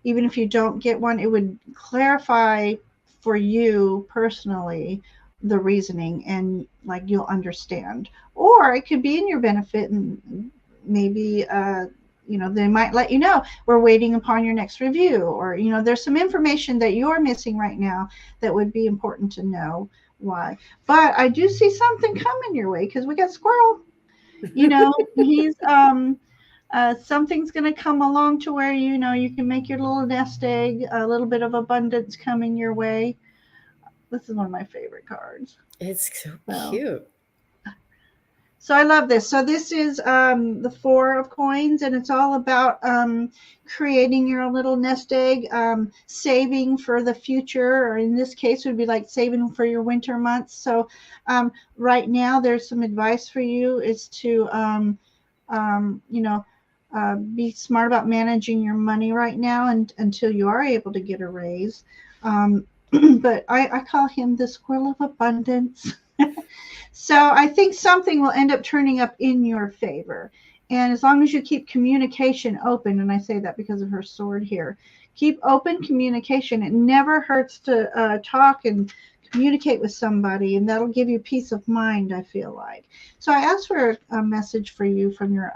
even if you don't get one, it would clarify for you personally the reasoning, and like you'll understand. Or it could be in your benefit, and maybe they might let you know we're waiting upon your next review, or there's some information that you're missing right now that would be important to know why. But I do see something coming your way because we got Squirrel. He's something's going to come along to where you can make your little nest egg, a little bit of abundance coming your way. This is one of my favorite cards. It's so cute. So I love this. So this is the 4 of coins, and it's all about creating your own little nest egg, saving for the future, or in this case would be like saving for your winter months. So right now there's some advice for you is to, be smart about managing your money right now and until you are able to get a raise. But I call him the squirrel of abundance. So I think something will end up turning up in your favor. And as long as you keep communication open, and I say that because of her sword here, keep open communication. It never hurts to talk and communicate with somebody, and that'll give you peace of mind, I feel like. So I asked for a message for you from your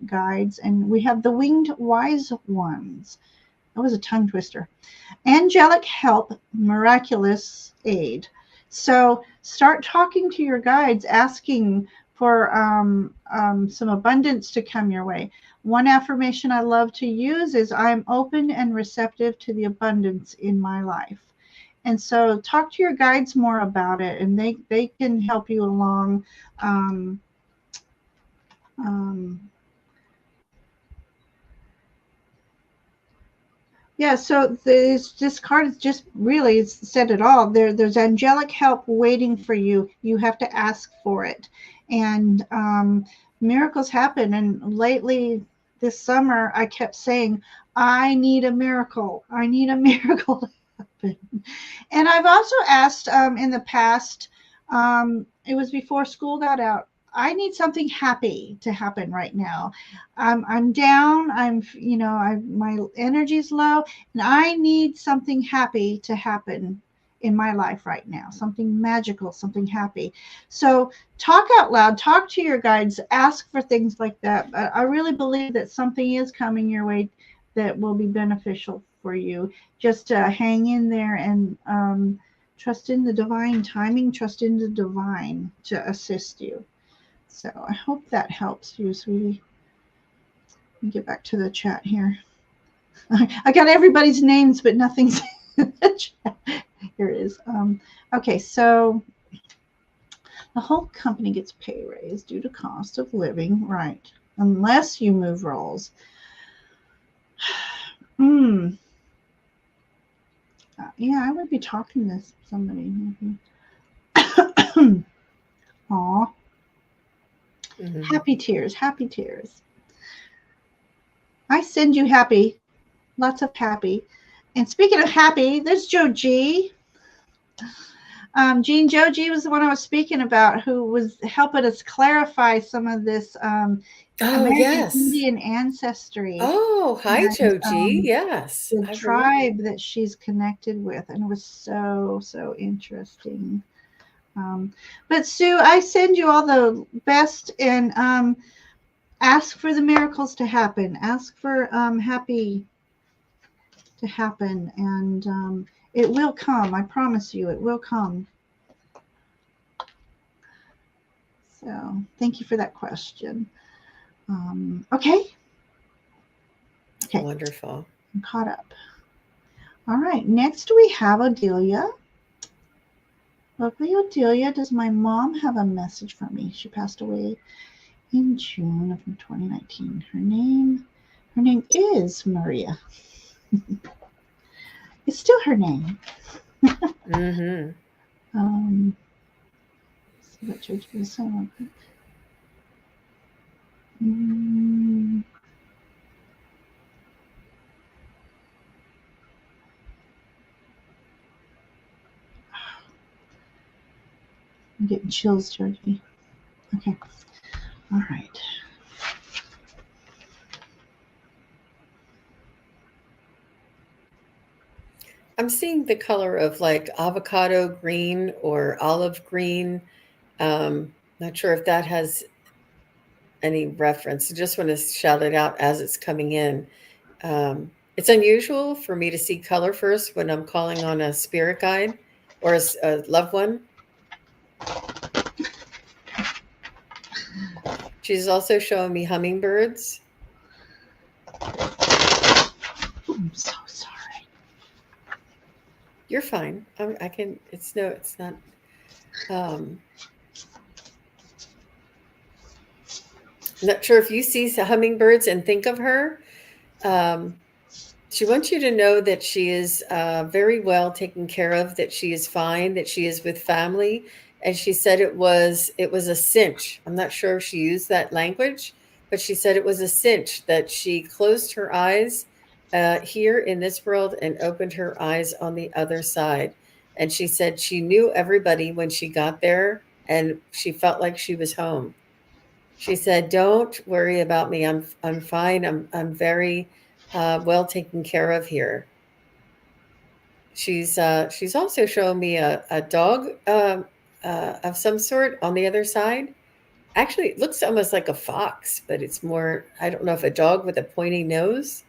guides, and we have the winged wise ones. That was a tongue twister. Angelic help, miraculous aid. So start talking to your guides, asking for some abundance to come your way. One affirmation I love to use is I'm open and receptive to the abundance in my life. And so talk to your guides more about it, and they can help you along. Um, um, Yeah, so this card is just really said it all. There's angelic help waiting for you. You have to ask for it, and miracles happen. And lately, this summer, I kept saying, "I need a miracle. I need a miracle to happen." And I've also asked in the past. It was before school got out. I need something happy to happen right now. I'm down. My energy's low, and I need something happy to happen in my life right now. Something magical, something happy. So talk out loud. Talk to your guides. Ask for things like that. I really believe that something is coming your way that will be beneficial for you. Just hang in there and trust in the divine timing. Trust in the divine to assist you. So I hope that helps you, sweetie. Let me get back to the chat here. I got everybody's names, but nothing's in the chat. Here it is. Okay, so the whole company gets pay raise due to cost of living, right? Unless you move roles. Yeah, I would be talking to somebody. Aw. Mm-hmm. Happy tears, happy tears. I send you happy, lots of happy. And speaking of happy, there's Joe G. Jean Joe G was the one I was speaking about, who was helping us clarify some of this American Indian ancestry. Oh, hi, and, Joe G. Yes. The tribe that she's connected with. And it was so, so interesting. But Sue, I send you all the best, and ask for the miracles to happen. Ask for happy to happen, and it will come. I promise you, it will come. So thank you for that question. Okay. Wonderful. I'm caught up. All right. Next we have Odelia. Lovely Odelia, does my mom have a message for me? She passed away in June of 2019. Her name is Maria. It's still her name. Mm-hmm. Let's see what George was saying. I'm getting chills, Georgie. Okay. All right. I'm seeing the color of like avocado green or olive green. Not sure if that has any reference. I just want to shout it out as it's coming in. It's unusual for me to see color first when I'm calling on a spirit guide or a loved one. She's also showing me hummingbirds. I'm so sorry. You're fine. I can. It's not. Not sure if you see hummingbirds and think of her. She wants you to know that she is very well taken care of, that she is fine, that she is with family. And she said it was a cinch. I'm not sure if she used that language, but she said it was a cinch, that she closed her eyes here in this world and opened her eyes on the other side. And she said she knew everybody when she got there, and she felt like she was home. She said, "Don't worry about me. I'm fine. I'm very well taken care of here." She's also showing me a dog of some sort on the other side. Actually, it looks almost like a fox, but it's more, I don't know if a dog with a pointy nose.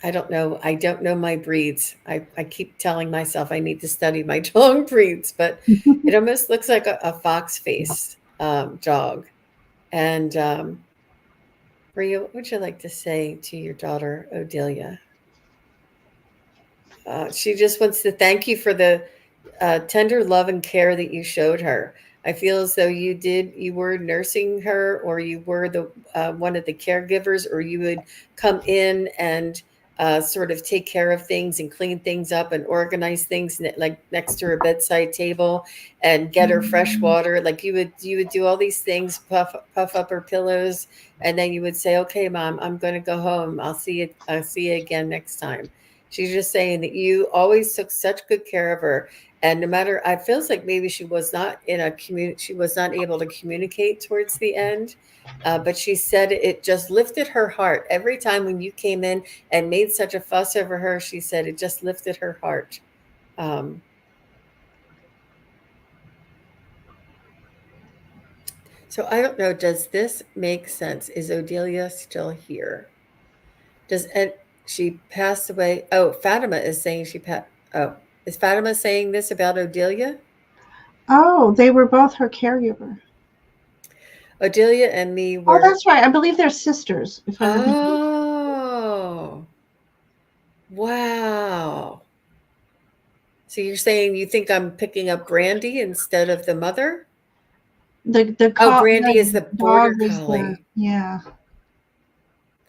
I don't know. I don't know my breeds. I keep telling myself I need to study my dog breeds, but it almost looks like a fox face dog. And Maria, what would you like to say to your daughter, Odelia? She just wants to thank you for the tender love and care that you showed her. I feel as though you were nursing her, or you were the one of the caregivers, or you would come in and sort of take care of things and clean things up and organize things, like next to her bedside table, and get her fresh water. Like you would do all these things, puff up her pillows, and then you would say, "Okay, Mom, I'm going to go home. I'll see you again next time." She's just saying that you always took such good care of her, and no matter, I feels like maybe she was not in a she was not able to communicate towards the end, but she said it just lifted her heart every time when you came in and made such a fuss over her. She said it just lifted her heart. Um, so I don't know. Does this make sense? Is Odelia still here? Does and she passed away? Oh, Fatima is saying she passed. Oh, is Fatima saying this about Odelia? Oh, they were both her caregiver. Odelia and me Oh, were. that's right. I believe they're sisters, if I remember. Oh, wow. So you're saying you think I'm picking up Brandy instead of the mother? Oh, Brandy is The the border dog was the, collie. yeah.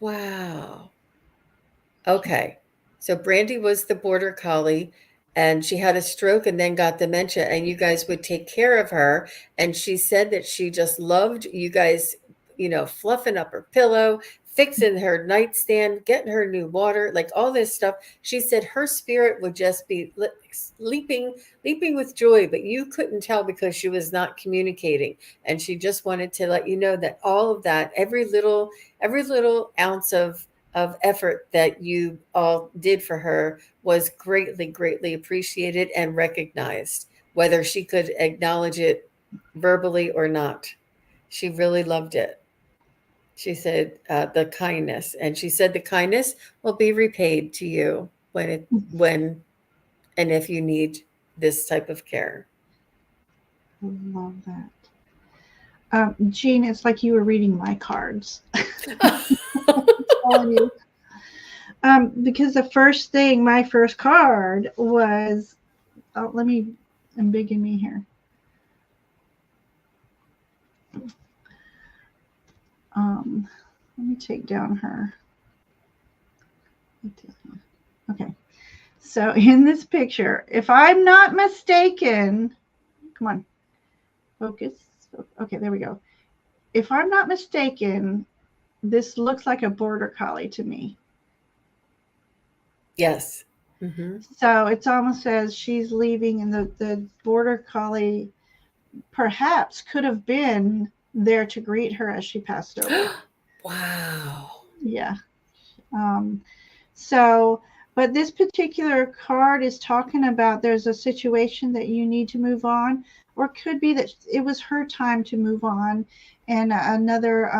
Wow. Okay. So Brandy was the border collie, and she had a stroke and then got dementia, and you guys would take care of her. And she said that she just loved you guys, fluffing up her pillow, fixing her nightstand, getting her new water, like all this stuff. She said her spirit would just be leaping, leaping with joy, but you couldn't tell because she was not communicating. And she just wanted to let you know that all of that, every little ounce of effort that you all did for her was greatly, greatly appreciated and recognized, whether she could acknowledge it verbally or not. She really loved it. She said the kindness, and she said the kindness will be repaid to you when and if you need this type of care. Love that. Jean, it's like you were reading my cards. Telling you. Because the first thing, my first card was, oh, let me, embiggen me here. Let me take down her. Okay. So in this picture, if I'm not mistaken, come on, focus. Okay, there we go. If I'm not mistaken, this looks like a border collie to me. Yes. Mm-hmm. So it's almost as she's leaving, and the border collie perhaps could have been there to greet her as she passed over. Wow. Yeah. Um, so, but this particular card is talking about there's a situation that you need to move on, or it could be that it was her time to move on, and another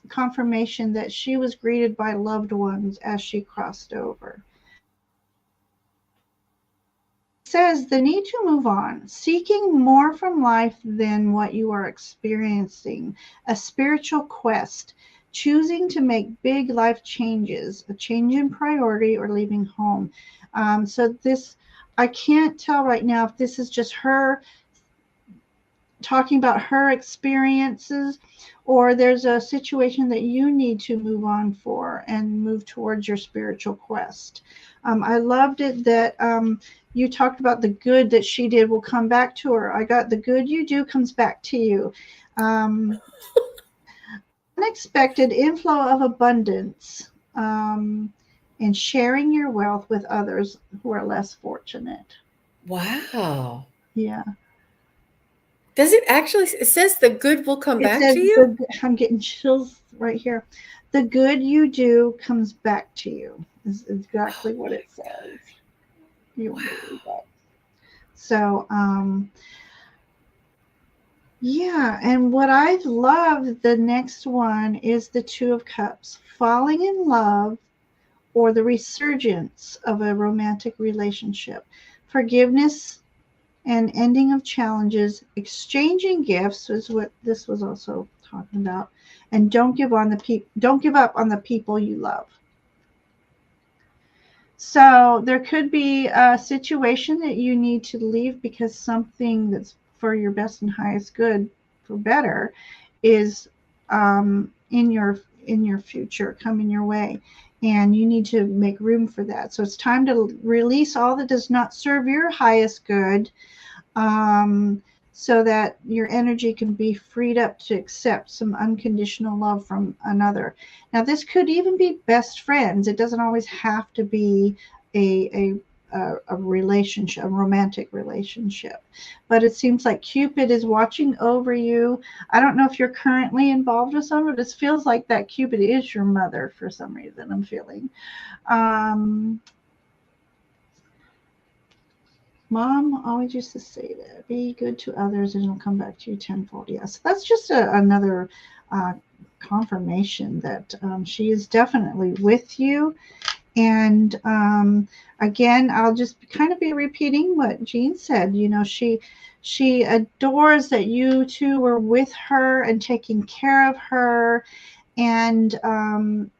confirmation that she was greeted by loved ones as she crossed over. Says the need to move on, seeking more from life than what you are experiencing, a spiritual quest, choosing to make big life changes, a change in priority, or leaving home. So this, I can't tell right now if this is just her talking about her experiences, or there's a situation that you need to move on for and move towards your spiritual quest. I loved it that you talked about the good that she did will come back to her. I got the good you do comes back to you. Um, Unexpected inflow of abundance, and sharing your wealth with others who are less fortunate. Wow. Yeah. Does it actually, it says the good will come It back to says, you? I'm getting chills right here. The good you do comes back to you, is exactly what it says. You won't believe Wow. that. So, yeah, and what I love, the next one is the Two of Cups, falling in love or the resurgence of a romantic relationship. Forgiveness and ending of challenges, exchanging gifts is what this was also talking about, and don't give up on the people you love. So there could be a situation that you need to leave because something that's for your best and highest good, for better, is in your future coming your way, and you need to make room for that. So it's time to release all that does not serve your highest good, um, so that your energy can be freed up to accept some unconditional love from another. Now, this could even be best friends. It doesn't always have to be a relationship, a romantic relationship. But it seems like Cupid is watching over you. I don't know if you're currently involved with someone, but it feels like that Cupid is your mother for some reason, I'm feeling. Um, Mom always used to say that, be good to others and it'll come back to you tenfold. Yes, that's just another uh, confirmation that she is definitely with you. And again, I'll just kind of be repeating what Jean said. You know, she adores that you two were with her and taking care of her. And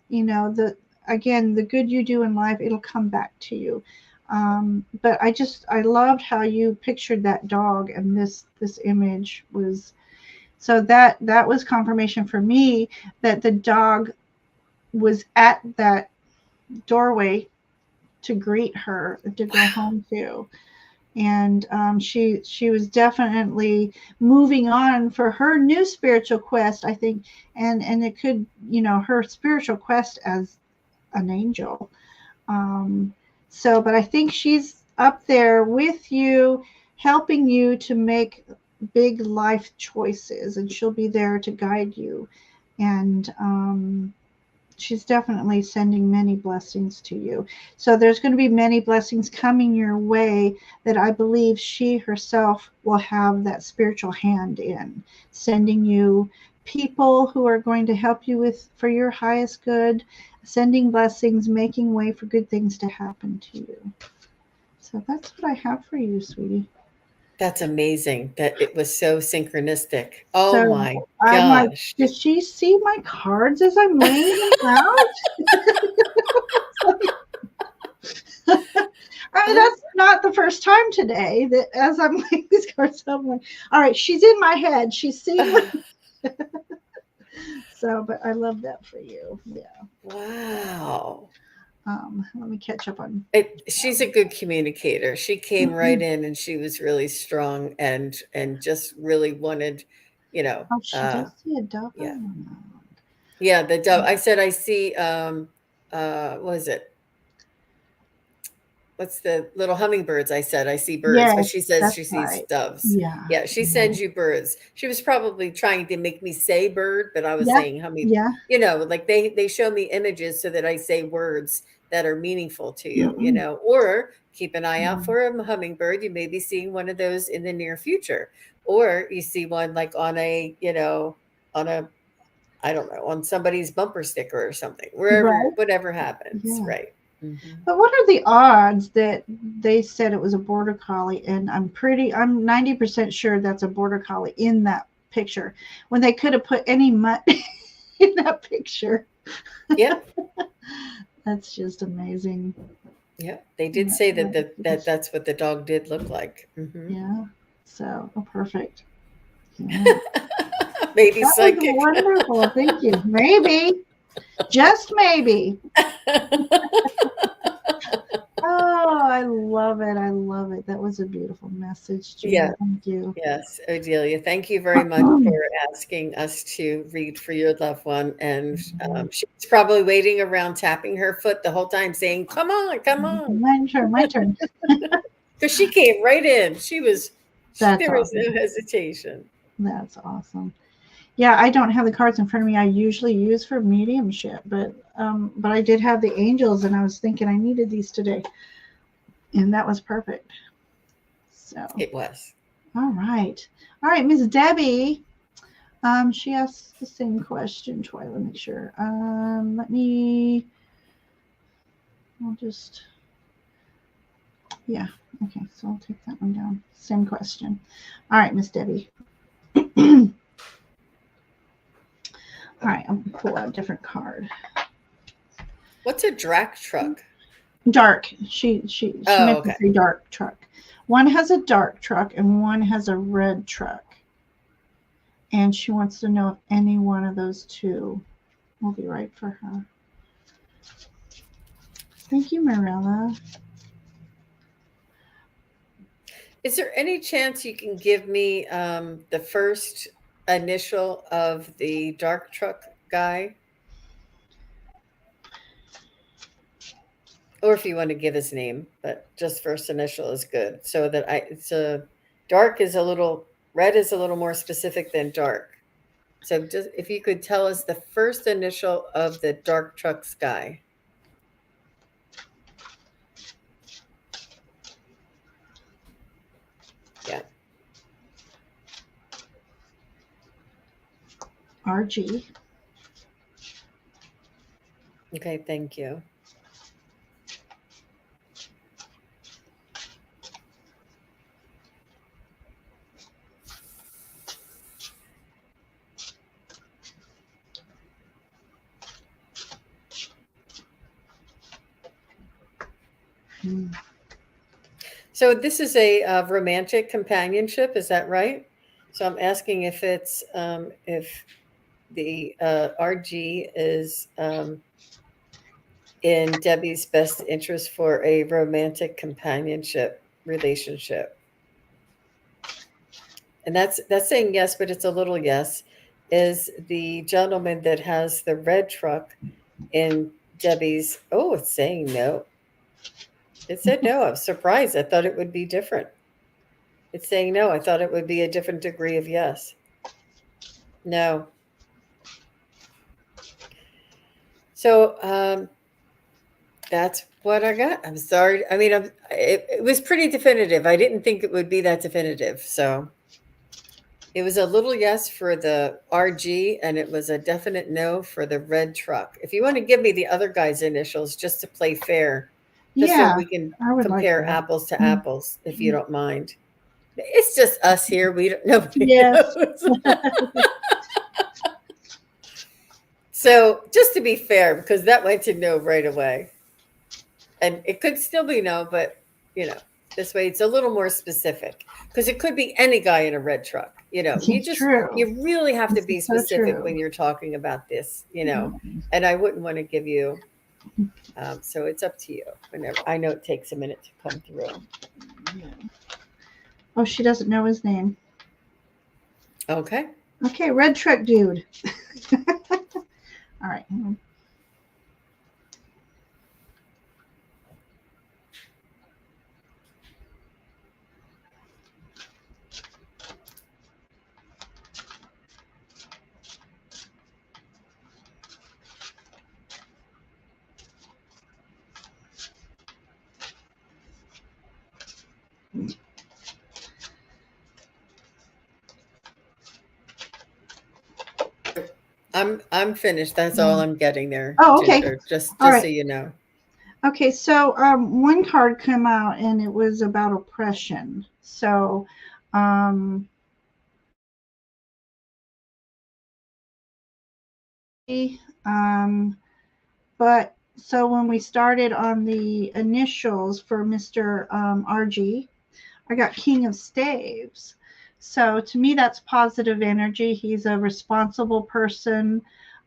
you know, the good you do in life, it'll come back to you. But I loved how you pictured that dog, and this image was, so that was confirmation for me that the dog was at that doorway to greet her to go home to. And she was definitely moving on for her new spiritual quest, I think. And it could, you know, her spiritual quest as an angel. um, so, but I think she's up there with you, helping you to make big life choices, and she'll be there to guide you. And she's definitely sending many blessings to you. So there's going to be many blessings coming your way that I believe she herself will have that spiritual hand in, sending you people who are going to help you with for your highest good, sending blessings, making way for good things to happen to you. So that's what I have for you, sweetie. That's amazing that it was so synchronistic. Oh So my I'm like, gosh. did she see my cards as I'm laying them out? I mean, that's not the first time today that as I'm laying these cards out, I'm like, all right, she's in my head. She's seeing what. So, but I love that for you. Yeah. Wow. Let me catch up on. She's a good communicator. She came right in and she was really strong and just really wanted, you know, Oh, she does see a dog. yeah. Yeah, the dove. I said I see what is it? What's the little hummingbirds? I said I see birds, but she Yes, says that's she sees right. doves. Yeah. Yeah, she Yeah. sends you birds. She was probably trying to make me say bird, but I was Yeah. saying humming. Yeah. You know, like they show me images so that I say words that are meaningful to you, you Mm-mm. know, or keep an eye out Yeah. for a hummingbird. You may be seeing one of those in the near future. Or you see one like on a, you know, on a, I don't know, on somebody's bumper sticker or something, wherever, Right. whatever happens, Yeah. right? Mhm. But what are the odds that they said it was a border collie? And I'm 90% sure that's a border collie in that picture when they could have put any mutt in that picture. Yeah. That's just amazing. Yeah, they did That, say that that is, that's what the dog did look like. yeah. So, oh, perfect. Yeah. Maybe That was psychic. wonderful. Thank you. Maybe, just maybe. Oh, I love it. I love it. That was a beautiful message, Yeah, Gina. Thank you. yes, Odelia. Thank you very much for asking us to read for your loved one. And she's probably waiting around, tapping her foot the whole time, saying, come on," My turn. My turn. because she came right in. That's There was no awesome. hesitation. That's awesome. Yeah, I don't have the cards in front of me. I usually use for mediumship, but I did have the angels, and I was thinking I needed these today, and that was perfect. So, It was. all right, Miss Debbie. She asked the same question. Try to make sure. Let me. I'll just, yeah, okay, so I'll take that one down. Same question. All right, Miss Debbie. All right, I'm gonna pull out a different card. What's a drac truck? Dark. She meant to say dark truck. One has a dark truck and one has a red truck. And she wants to know if any one of those two will be right for her. Thank you, Marilla. Is there any chance you can give me the first initial of the dark truck guy? Or if you want to give his name, but just first initial is good. So that dark is a little, red is a little more specific than dark. So just if you could tell us the first initial of the dark truck's guy. Yeah. RG. Okay, thank you. So this is a romantic companionship, is that right? So I'm asking if it's if the RG is in Debbie's best interest for a romantic companionship relationship. And that's saying yes, but it's a little yes. Is the gentleman that has the red truck in Debbie's? Oh, it's saying no. It said no. I was surprised. I thought it would be different. It's saying no. I thought it would be a different degree of yes. No. So that's what I got. I'm sorry. I mean, it was pretty definitive. I didn't think it would be that definitive. So it was a little yes for the RG, and it was a definite no for the red truck. If you want to give me the other guy's initials just to play fair, just so we can compare apples to apples, if you don't mind. It's just us here. We don't know. Yes. So just to be fair, because that went to no right away. And it could still be no, but this way it's a little more specific, because it could be any guy in a red truck. You really have to be specific when you're talking about this, and I wouldn't want to give you. So it's up to you. Whenever I know it takes a minute to come through. Oh, she doesn't know his name. Okay. Okay, red truck dude. All right. I'm finished. That's all I'm getting there. Oh, okay. Ginger, just right. So you know. Okay, so one card came out and it was about oppression. So but so when we started on the initials for Mr. RG, I got King of Staves. So to me, that's positive energy. He's a responsible person,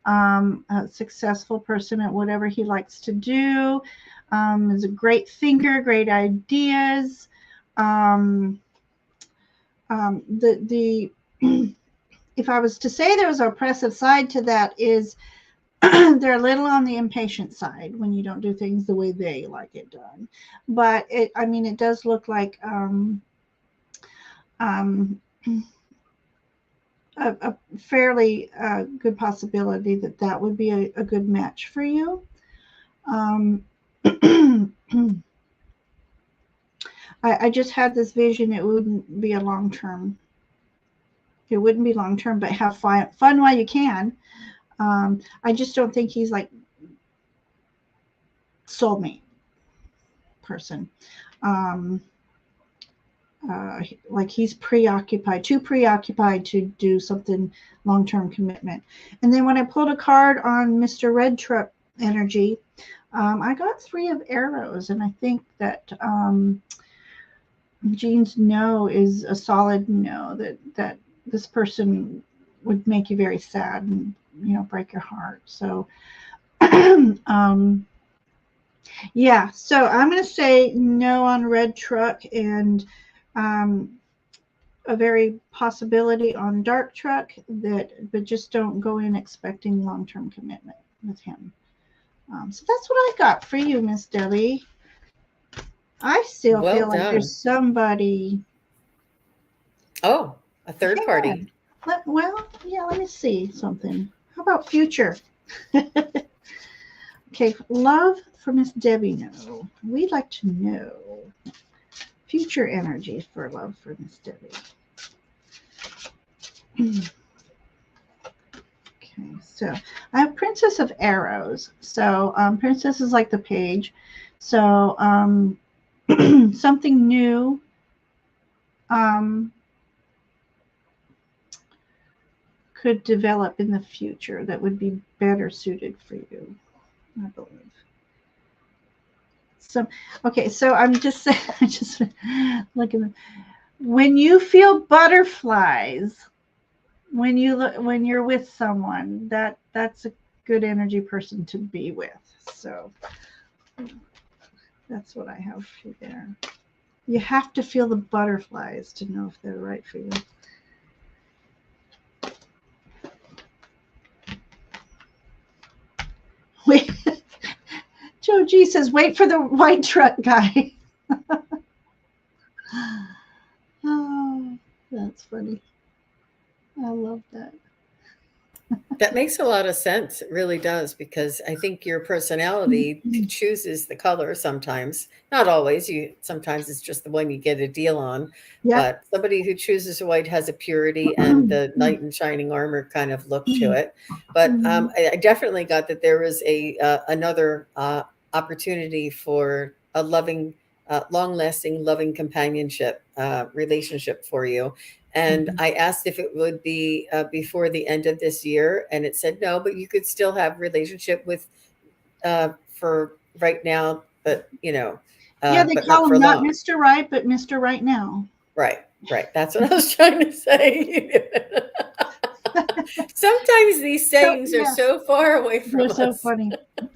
a successful person at whatever he likes to do. Is a great thinker, great ideas. If I was to say there was an oppressive side to that, is they're a little on the impatient side when you don't do things the way they like it done. But it does look like a fairly good possibility that would be a good match for you. I just had this vision. It wouldn't be a long term. It wouldn't be long term, but have fun while you can. I just don't think he's like soulmate. person. Like he's preoccupied, too preoccupied to do something long-term commitment. And then when I pulled a card on Mr. Red Truck energy, I got 3 of arrows, and I think that Jean's no is a solid no, that this person would make you very sad and, you know, break your heart. So yeah, so I'm going to say no on Red Truck, and a very possibility on Dark Truck, but just don't go in expecting long-term commitment with him. So that's what I got for you, Miss Debbie. I still Well feel like done. there's somebody. Oh, a third party. Well, yeah, let me see something. How about future? Okay, love for Miss Debbie. No, we'd like to know future energy for love for Miss Debbie. Okay, so I have Princess of Arrows. So Princess is like the page. So something new. Could develop in the future that would be better suited for you, I believe. So, okay, so I'm just looking at, when you feel butterflies, when you're with someone, that's a good energy person to be with. So that's what I have for you there. You have to feel the butterflies to know if they're right for you. Wait, Joe G says, wait for the white truck guy. Oh, that's funny. I love that. That makes a lot of sense. It really does, because I think your personality chooses the color sometimes. Not always. Sometimes it's just the one you get a deal on. Yeah. But somebody who chooses white has a purity and the knight in shining armor kind of look to it. But I definitely got that there was another opportunity for a loving, long-lasting, loving companionship relationship for you. And I asked if it would be before the end of this year, and it said no, but you could still have relationship with for right now, but you know, yeah, they but call not for him not long. Mr. Right, but Mr. Right now. Right. That's what I was trying to say. Sometimes these sayings are so far away from They're us. so funny.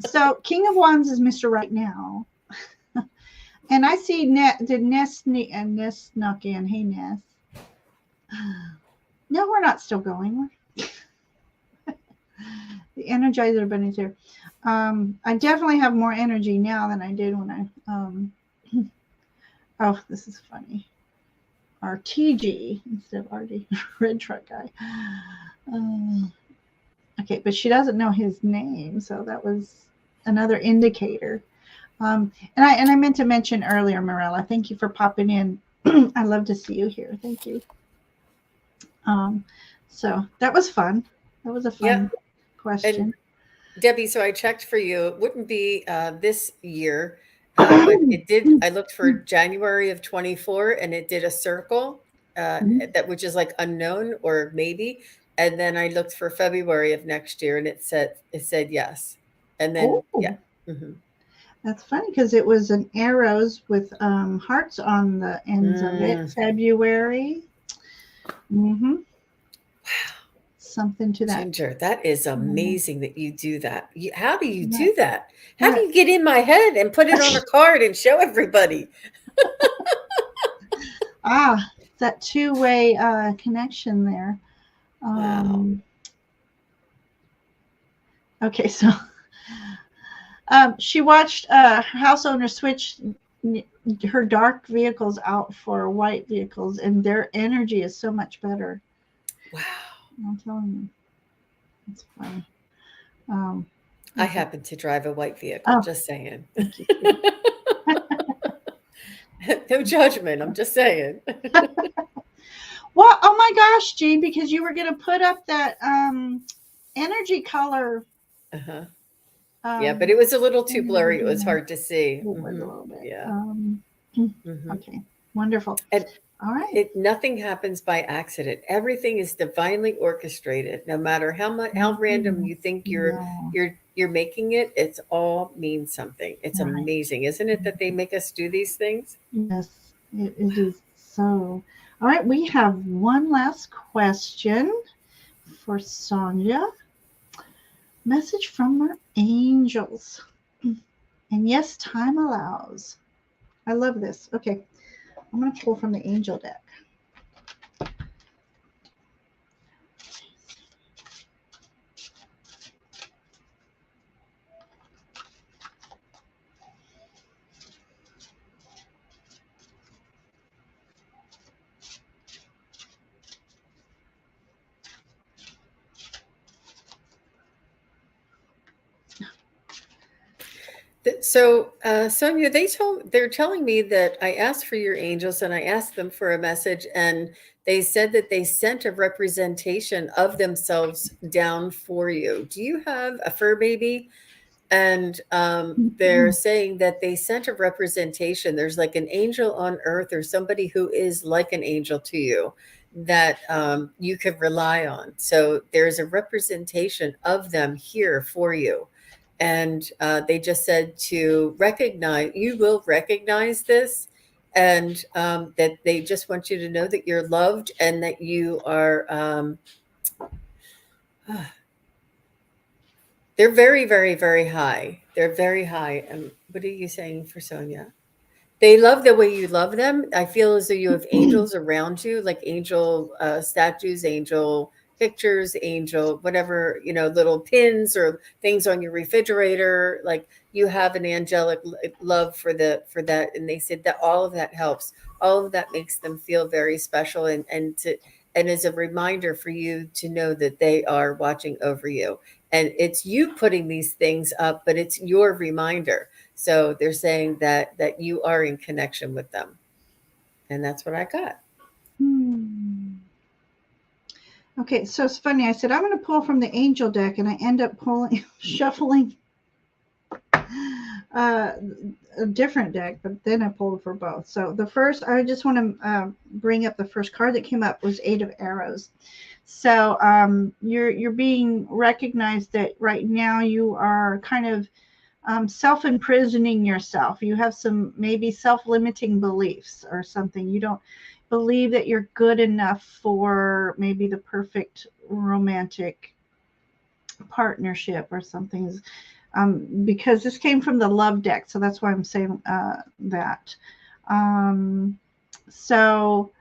So King of Wands is Mr. Right now. And I see Ness snuck in. Hey, Ness. No, we're not still going. The Energizer Bunny's here. I definitely have more energy now than I did when I. Oh, this is funny. RTG instead of RD, Red Truck Guy. Okay, but she doesn't know his name, so that was another indicator. And I meant to mention earlier, Morella, thank you for popping in. I love to see you here. Thank you. So that was fun. That was a fun question. And Debbie, so I checked for you. It wouldn't be this year, but it did. I looked for January of 24, and it did a circle that which is like unknown or maybe. And then I looked for February of next year, and it said yes. And then yeah. Mm-hmm. That's funny because it was an arrows with hearts on the ends of it. February. Mm-hmm. Wow. Something to that. Ginger, that is amazing that you do that. How do you do that? How do you get in my head and put it on a card and show everybody? That two-way connection there. Wow. Okay, so she watched house owner switch her dark vehicles out for white vehicles, and their energy is so much better. Wow. I'm telling you. It's funny. I happen to drive a white vehicle, just saying. No judgment, I'm just saying. Well, oh my gosh, Jean, because you were going to put up that energy color. Yeah, but it was a little too In the blurry. It was beginning, hard to see. it was a little bit. Yeah. Hmm. Okay, wonderful. And All right. nothing happens by accident. Everything is divinely orchestrated. No matter how random Mhm. you think Yeah, you're making it, it's all means something. It's right. amazing, isn't it, that they make us do these things? Yes, it is so. All right, we have one last question for Sonia. Message from our angels. And yes, time allows. I love this. Okay, I'm going to pull from the angel deck. So, Sonia, they're telling me that I asked for your angels and I asked them for a message, and they said that they sent a representation of themselves down for you. Do you have a fur baby? And they're saying that they sent a representation. There's like an angel on earth or somebody who is like an angel to you that you could rely on. So there's a representation of them here for you. And they just said to recognize, you will recognize this, and that they just want you to know that you're loved and that you are. They're very, very, very high. They're very high. And what are you saying for Sonia? They love the way you love them. I feel as though you have angels around you, like angel statues, angel pictures, angel whatever, little pins or things on your refrigerator. Like you have an angelic love for that, and they said that all of that helps. All of that makes them feel very special, and is a reminder for you to know that they are watching over you. And it's you putting these things up, but it's your reminder. So they're saying that you are in connection with them. And that's what I got. Hmm. Okay, so it's funny. I said I'm going to pull from the angel deck, and I end up pulling, shuffling uh, a different deck, but then I pulled for both. So the first, I just want to bring up the first card that came up was Eight of Arrows. So you're being recognized that right now you are kind of self-imprisoning yourself. You have some maybe self-limiting beliefs or something. You don't believe that you're good enough for maybe the perfect romantic partnership or something. Because this came from the love deck, so that's why I'm saying that. Um, so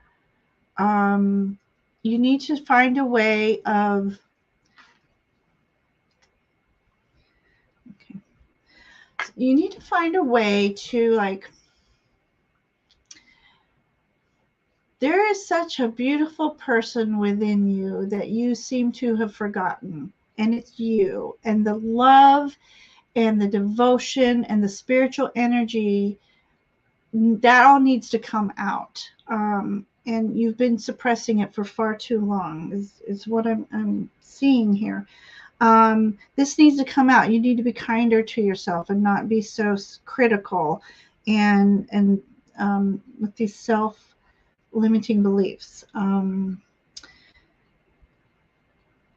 you need to find a way of. Okay, you need to find a way to like. There is such a beautiful person within you that you seem to have forgotten, and it's you, and the love and the devotion and the spiritual energy that all needs to come out. And you've been suppressing it for far too long, is what I'm seeing here. This needs to come out. You need to be kinder to yourself and not be so critical and with these self limiting beliefs.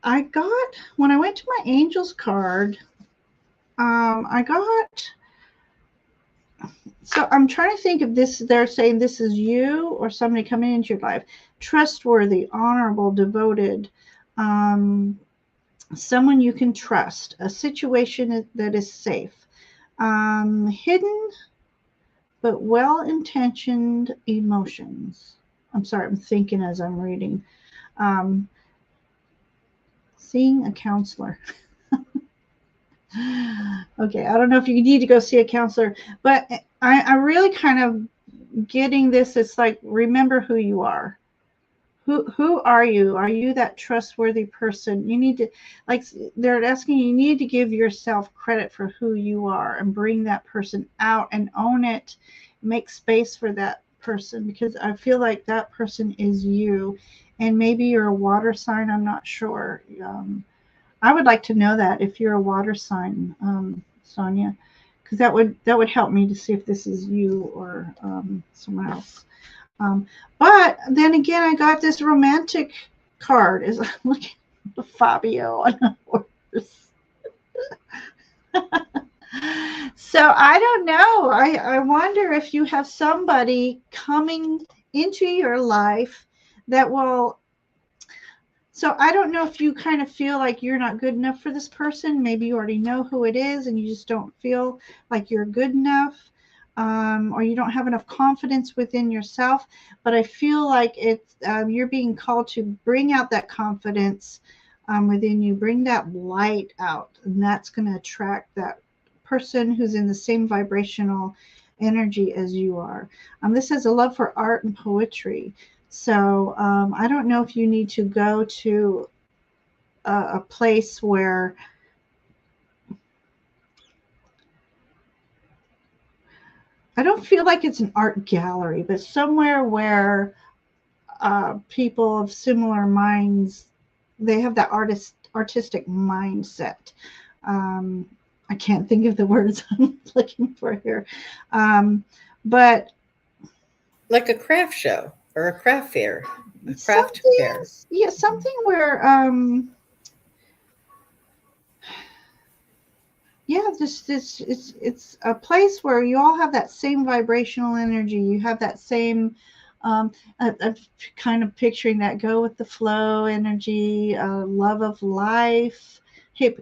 I got, when I went to my angels card, I got, so I'm trying to think of this. They're saying this is you or somebody coming into your life. Trustworthy, honorable, devoted, someone you can trust, a situation that is safe, hidden but well-intentioned emotions. I'm sorry, I'm thinking as I'm reading. Um, seeing a counselor. Okay, I don't know if you need to go see a counselor, but I really kind of getting this. It's like, remember who you are. Who are you? Are you that trustworthy person? You need to, like, they're asking you need to give yourself credit for who you are and bring that person out and own it. Make space for that person, because I feel like that person is you, and maybe you're a water sign. I'm not sure. I would like to know that if you're a water sign. Sonia, because that would help me to see if this is you or someone else. But then again, I got this romantic card. Is looking at Fabio on a horse. So I don't know. I wonder if you have somebody coming into your life that will. So I don't know if you kind of feel like you're not good enough for this person. Maybe you already know who it is and you just don't feel like you're good enough, or you don't have enough confidence within yourself. But I feel like it's you're being called to bring out that confidence within you, bring that light out, and that's going to attract that person who's in the same vibrational energy as you are. This has a love for art and poetry. So I don't know if you need to go to a place where I don't feel like it's an art gallery, but somewhere where people of similar minds, they have that artistic mindset. I can't think of the words I'm looking for here, but Like a craft show or a craft fair, a craft something, fair. yeah, something where yeah, this it's a place where you all have that same vibrational energy. You have that same I'm kind of picturing that go with the flow energy, love of life,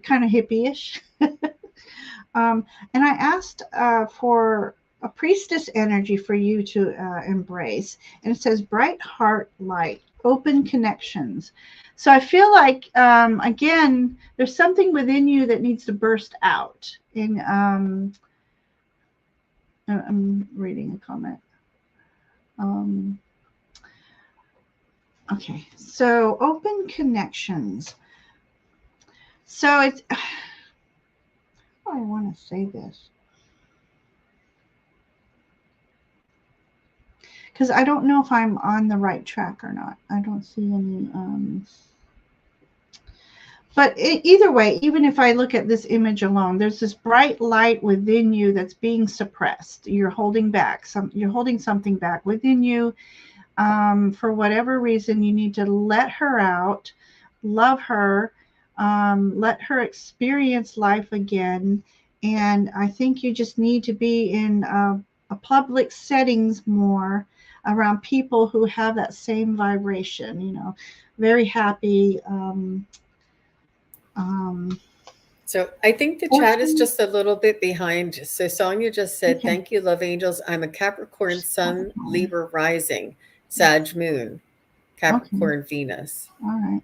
kind of hippie-ish. And I asked for a priestess energy for you to embrace. And it says bright heart light, open connections. So I feel like, again, there's something within you that needs to burst out. I'm reading a comment. Okay, so open connections. So it's, how do I want to say this? Because I don't know if I'm on the right track or not. I don't see any. But either way, even if I look at this image alone, there's this bright light within you that's being suppressed. You're holding back. You're holding something back within you. For whatever reason, you need to let her out, love her, let her experience life again. And I think you just need to be in a public settings more around people who have that same vibration, very happy. So I think the chat is just a little bit behind. So Sonia just said, Okay. thank you, love angels. I'm a Capricorn Sun, Libra rising, Sag Moon, Capricorn Venus. All right.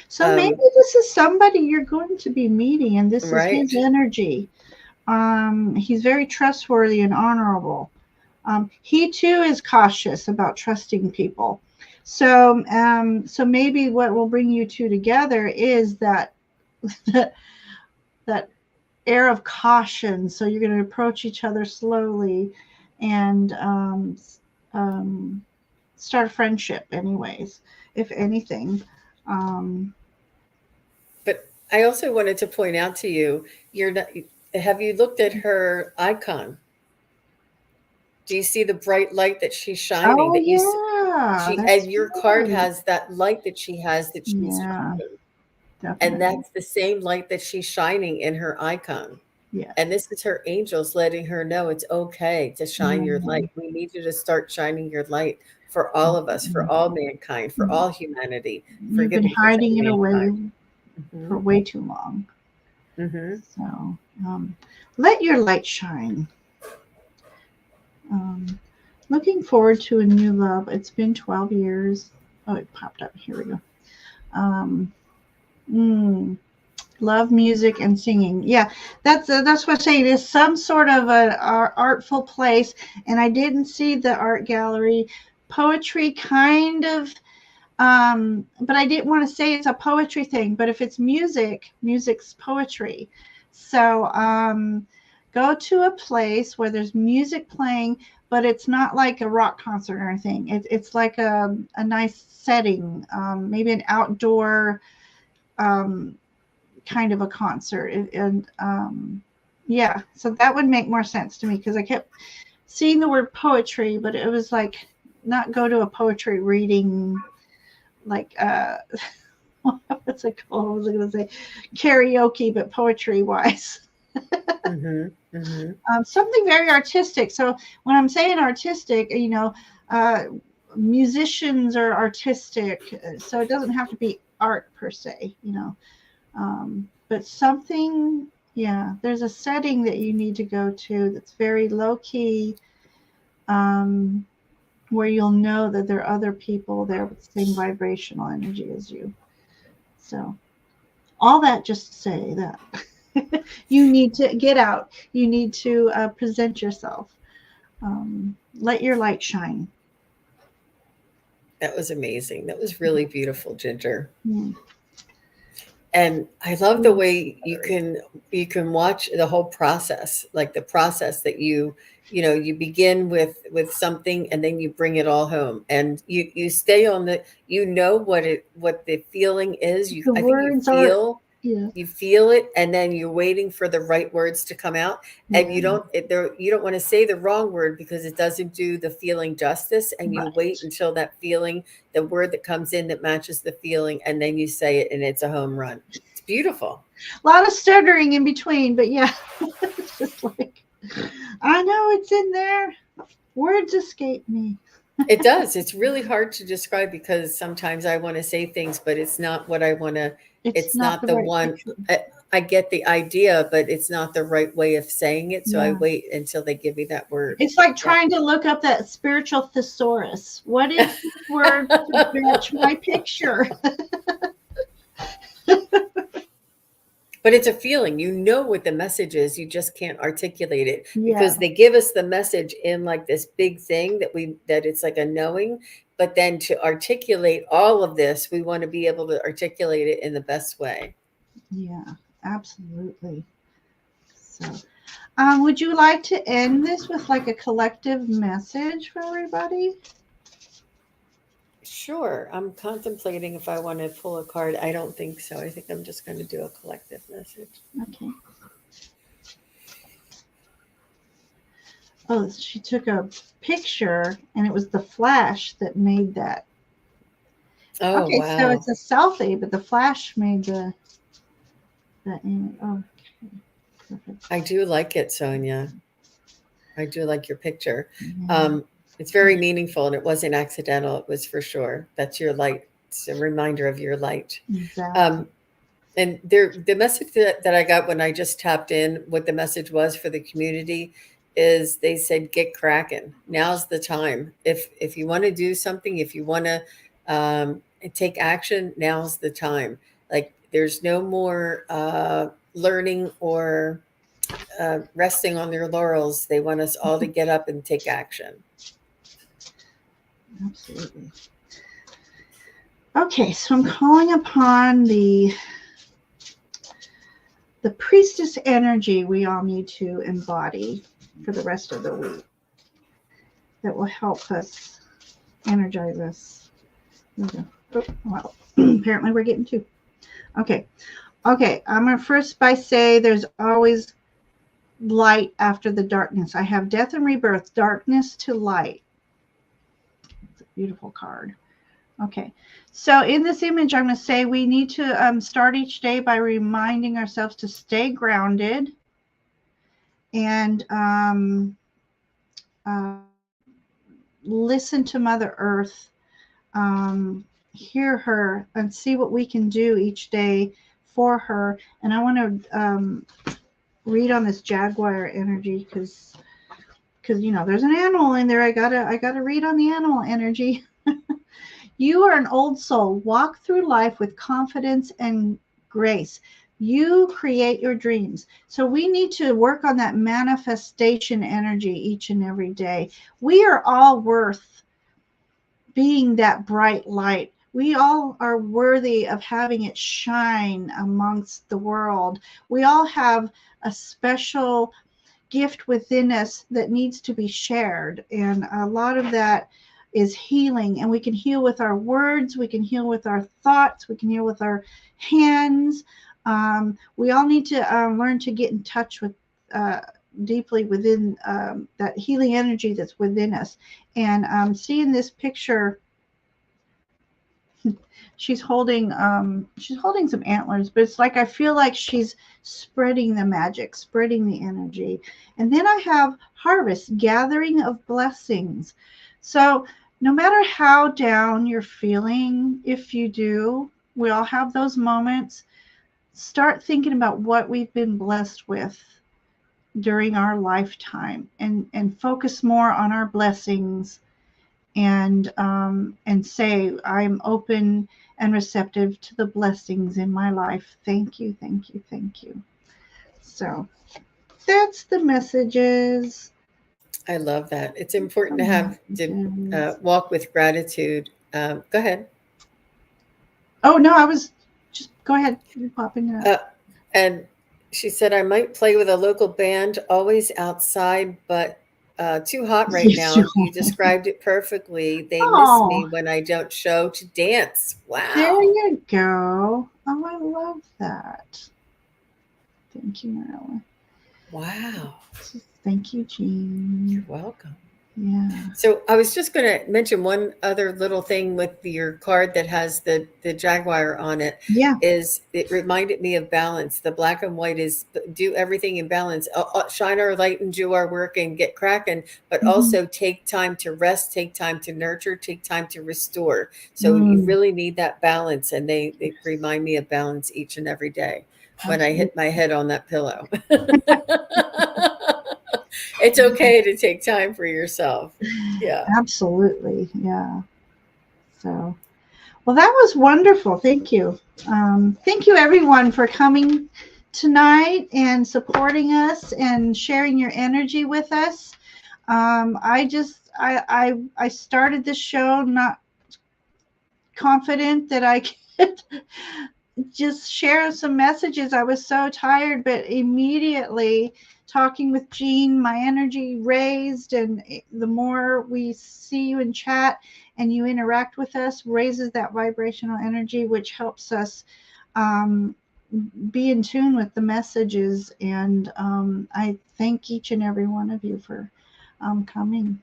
So maybe this is somebody you're going to be meeting, and this is his energy. He's very trustworthy and honorable. He too is cautious about trusting people. So, so maybe what will bring you two together is that that air of caution. So you're going to approach each other slowly, and start a friendship, anyways, if anything. But I also wanted to point out to you, have you looked at her icon? Do you see the bright light that she's shining? Oh, yeah. And your card has that light that she has that she's shining. Definitely. And that's the same light that she's shining in her icon. Yeah. And this is her angels letting her know it's okay to shine your light. We need you to start shining your light for all of us, for all mankind, for all humanity. You've been hiding it away for way too long. So let your light shine. Looking forward to a new love. It's been 12 years. Oh, it popped up. Here we go. Love music and singing. Yeah, that's what I'm saying. There's some sort of an artful place, and I didn't see the art gallery. Poetry, kind of, but I didn't want to say it's a poetry thing. But if it's music, music's poetry. So go to a place where there's music playing, but it's not like a rock concert or anything. It's like a nice setting, maybe an outdoor kind of a concert, and Yeah, so that would make more sense to me because I kept seeing the word poetry, but it was like not go to a poetry reading, like what's it called? I was going to say karaoke, but poetry wise. Mhm. Mhm. Something very artistic. So when I'm saying artistic, uh, musicians are artistic, so it doesn't have to be art per se. But something, yeah, there's a setting that you need to go to that's very low key, um, where you'll know that there are other people there with the same vibrational energy as you. So all that just to say that you need to get out. You need to present yourself. Let your light shine. That was amazing. That was really beautiful, Ginger. Mm. And I love the way you can watch the whole process, like the process that you begin with something and then you bring it all home and you stay on the what the feeling is. The I think you words are, feel yeah, you feel it and then you're waiting for the right words to come out and yeah, you don't want to say the wrong word because it doesn't do the feeling justice and you wait right. until that feeling, the word that comes in that matches the feeling, and then you say it and it's a home run. It's beautiful. A lot of stuttering in between, but yeah, it's just like, I know it's in there. Words escape me. It does. It's really hard to describe because sometimes I want to say things, but it's not what I want to. It's It's not not the the right one. picture. I get the idea, but it's not the right way of saying it. So I Yeah. wait until they give me that word. It's like Yeah. trying to look up that spiritual thesaurus. What is this word to match my picture? But it's a feeling. You know what the message is. You just can't articulate it Yeah, because they give us the message in like this big thing that it's like a knowing. But then to articulate all of this, we want to be able to articulate it in the best way. yeah, absolutely. So, would you like to end this with like a collective message for everybody? Sure. I'm contemplating if I want to pull a card. I don't think so. I think I'm just going to do a collective message. Okay. Oh, she took a picture and it was the flash that made that. Oh, Okay, so wow. it's a selfie, but the flash made the image. Oh, okay. Perfect. I do like it, Sonia. I do like your picture. Yeah, Um, it's very meaningful and it wasn't accidental. It was for sure. That's your light. It's a reminder of your light. exactly. Um, and the message that I got when I just tapped in, what the message was for the community is they said, get cracking. Now's the time. If you want to do something, if you want to take action, now's the time. Like there's no more learning or resting on their laurels. They want us all to get up and take action. Absolutely. Okay, so I'm calling upon the priestess energy we all need to embody for the rest of the week that will help us energize us. Oh, well, apparently we're getting two. Okay. Okay. I'm going to first by say there's always light after the darkness. I have death and rebirth, darkness to light. It's a beautiful card. Okay. So in this image, I'm going to say we need to start each day by reminding ourselves to stay grounded and uh, listen to Mother Earth, hear her, and see what we can do each day for her. And I want to read on this jaguar energy because there's an animal in there. I gotta read on the animal energy. You are an old soul. Walk through life with confidence and grace. You create your dreams. So we need to work on that manifestation energy each and every day. We are all worth being that bright light. We all are worthy of having it shine amongst the world. We all have a special gift within us that needs to be shared. And a lot of that is healing. And we can heal with our words, we can heal with our thoughts, we can heal with our hands. We all need to learn to get in touch with deeply within that healing energy that's within us. And seeing this picture, she's holding some antlers, but it's like I feel like she's spreading the magic, spreading the energy. And then I have harvest, gathering of blessings. So no matter how down you're feeling, if you do, we all have those moments, start thinking about what we've been blessed with during our lifetime, and focus more on our blessings, and say, I'm open and receptive to the blessings in my life. Thank you, thank you, thank you. So that's the messages. I love that. It's important to have to walk with gratitude. Go ahead. Oh no, I was just go ahead. You're popping it up. And she said, I might play with a local band, always outside, but too hot right now. You described it perfectly. They miss me when I don't show to dance. Wow. There you go. Oh, I love that. Thank you, Marilyn. Wow. Thank you, Jean. You're welcome. Yeah. So I was just going to mention one other little thing with your card that has the jaguar on it. Yeah. Is it reminded me of balance. The black and white is do everything in balance. Shine our light and do our work and get cracking, but also take time to rest, take time to nurture, take time to restore. So you really need that balance. And they remind me of balance each and every day when I hit my head on that pillow. It's okay to take time for yourself. Yeah. Absolutely. Yeah. So, well, that was wonderful. Thank you. Thank you, everyone, for coming tonight and supporting us and sharing your energy with us. I started this show not confident that I could just share some messages. I was so tired, but immediately talking with Jean, my energy raised, and the more we see you in chat and you interact with us, raises that vibrational energy, which helps us be in tune with the messages. And I thank each and every one of you for coming.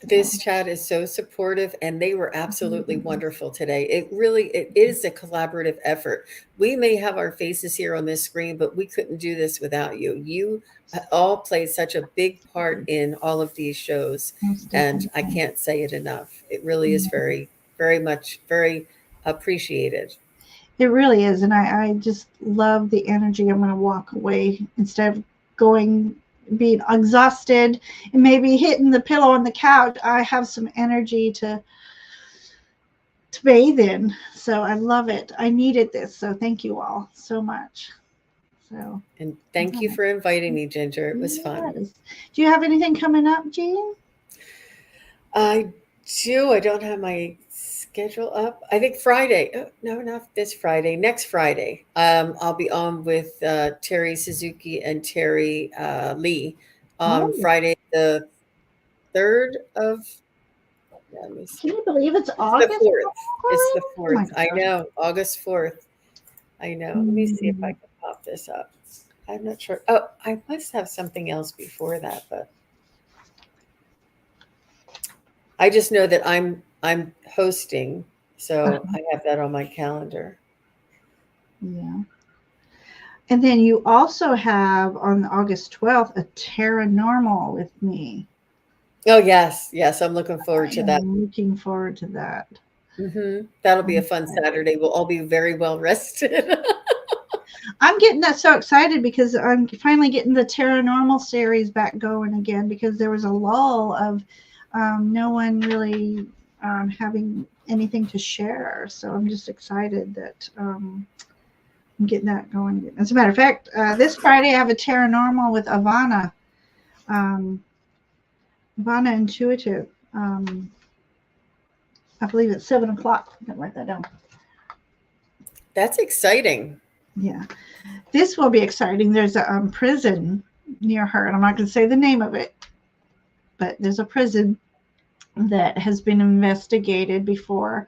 This chat is so supportive, and they were absolutely wonderful today. It is a collaborative effort. We may have our faces here on this screen, but we couldn't do this without you. You all play such a big part in all of these shows, and I can't say it enough. It really is very, very much, very appreciated. It really is. And I just love the energy. I'm going to walk away instead of being exhausted and maybe hitting the pillow on the couch. I have some energy to bathe in. So I love it. I needed this. So thank you all so much. So, and thank you for inviting me, Ginger. It was fun. Do you have anything coming up, Jean? I do. I don't have my schedule up. I think Friday. Oh, no, not this Friday. Next Friday. I'll be on with Terry Suzuki and Terry Lee on Friday, the 3rd of. Can you believe it's August? The 4th. It's the 4th. I know. August 4th. I know. Let me see if I can pop this up. I'm not sure. Oh, I must have something else before that, but I just know that I'm hosting, so I have that on my calendar. Yeah. And then you also have on August 12th a Tarotnormal with me. Oh yes, yes, I'm looking forward to that. I'm looking forward to that. That'll be a fun Saturday. We'll all be very well rested. I'm getting that so excited because I'm finally getting the Tarotnormal series back going again, because there was a lull of no one really having anything to share. So I'm just excited that I'm getting that going. As a matter of fact, this Friday I have a Tarotnormal with Ivana. Ivana Intuitive. I believe it's 7 o'clock. I can write that down. That's exciting. Yeah. This will be exciting. There's a prison near her, and I'm not going to say the name of it, but there's a prison that has been investigated before.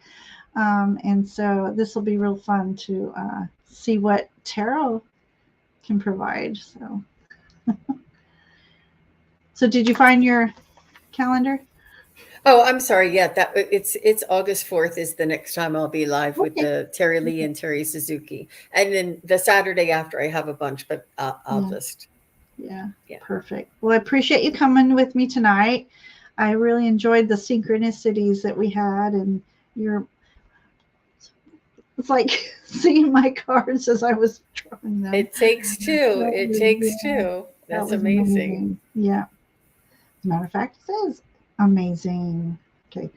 And so this will be real fun to see what tarot can provide. So So did you find your calendar? Oh, I'm sorry. Yeah, it's August 4th is the next time I'll be live with Okay. the Terry Lee and Terry Suzuki. And then the Saturday after I have a bunch, but I'll Yeah. just, Yeah. yeah. Perfect. Well, I appreciate you coming with me tonight. I really enjoyed the synchronicities that we had, and your it's like seeing my cards as I was drawing them. It takes two. It takes Yeah, two. that That's was amazing. amazing. Yeah. As a matter of fact, it says amazing. Okay.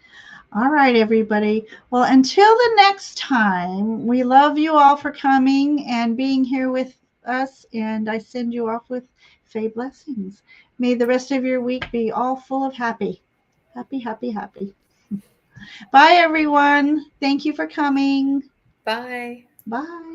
All right, everybody. Well, until the next time, we love you all for coming and being here with us. And I send you off with Faye blessings. May the rest of your week be all full of happy. Happy, happy, happy. Bye, everyone. Thank you for coming. Bye. Bye.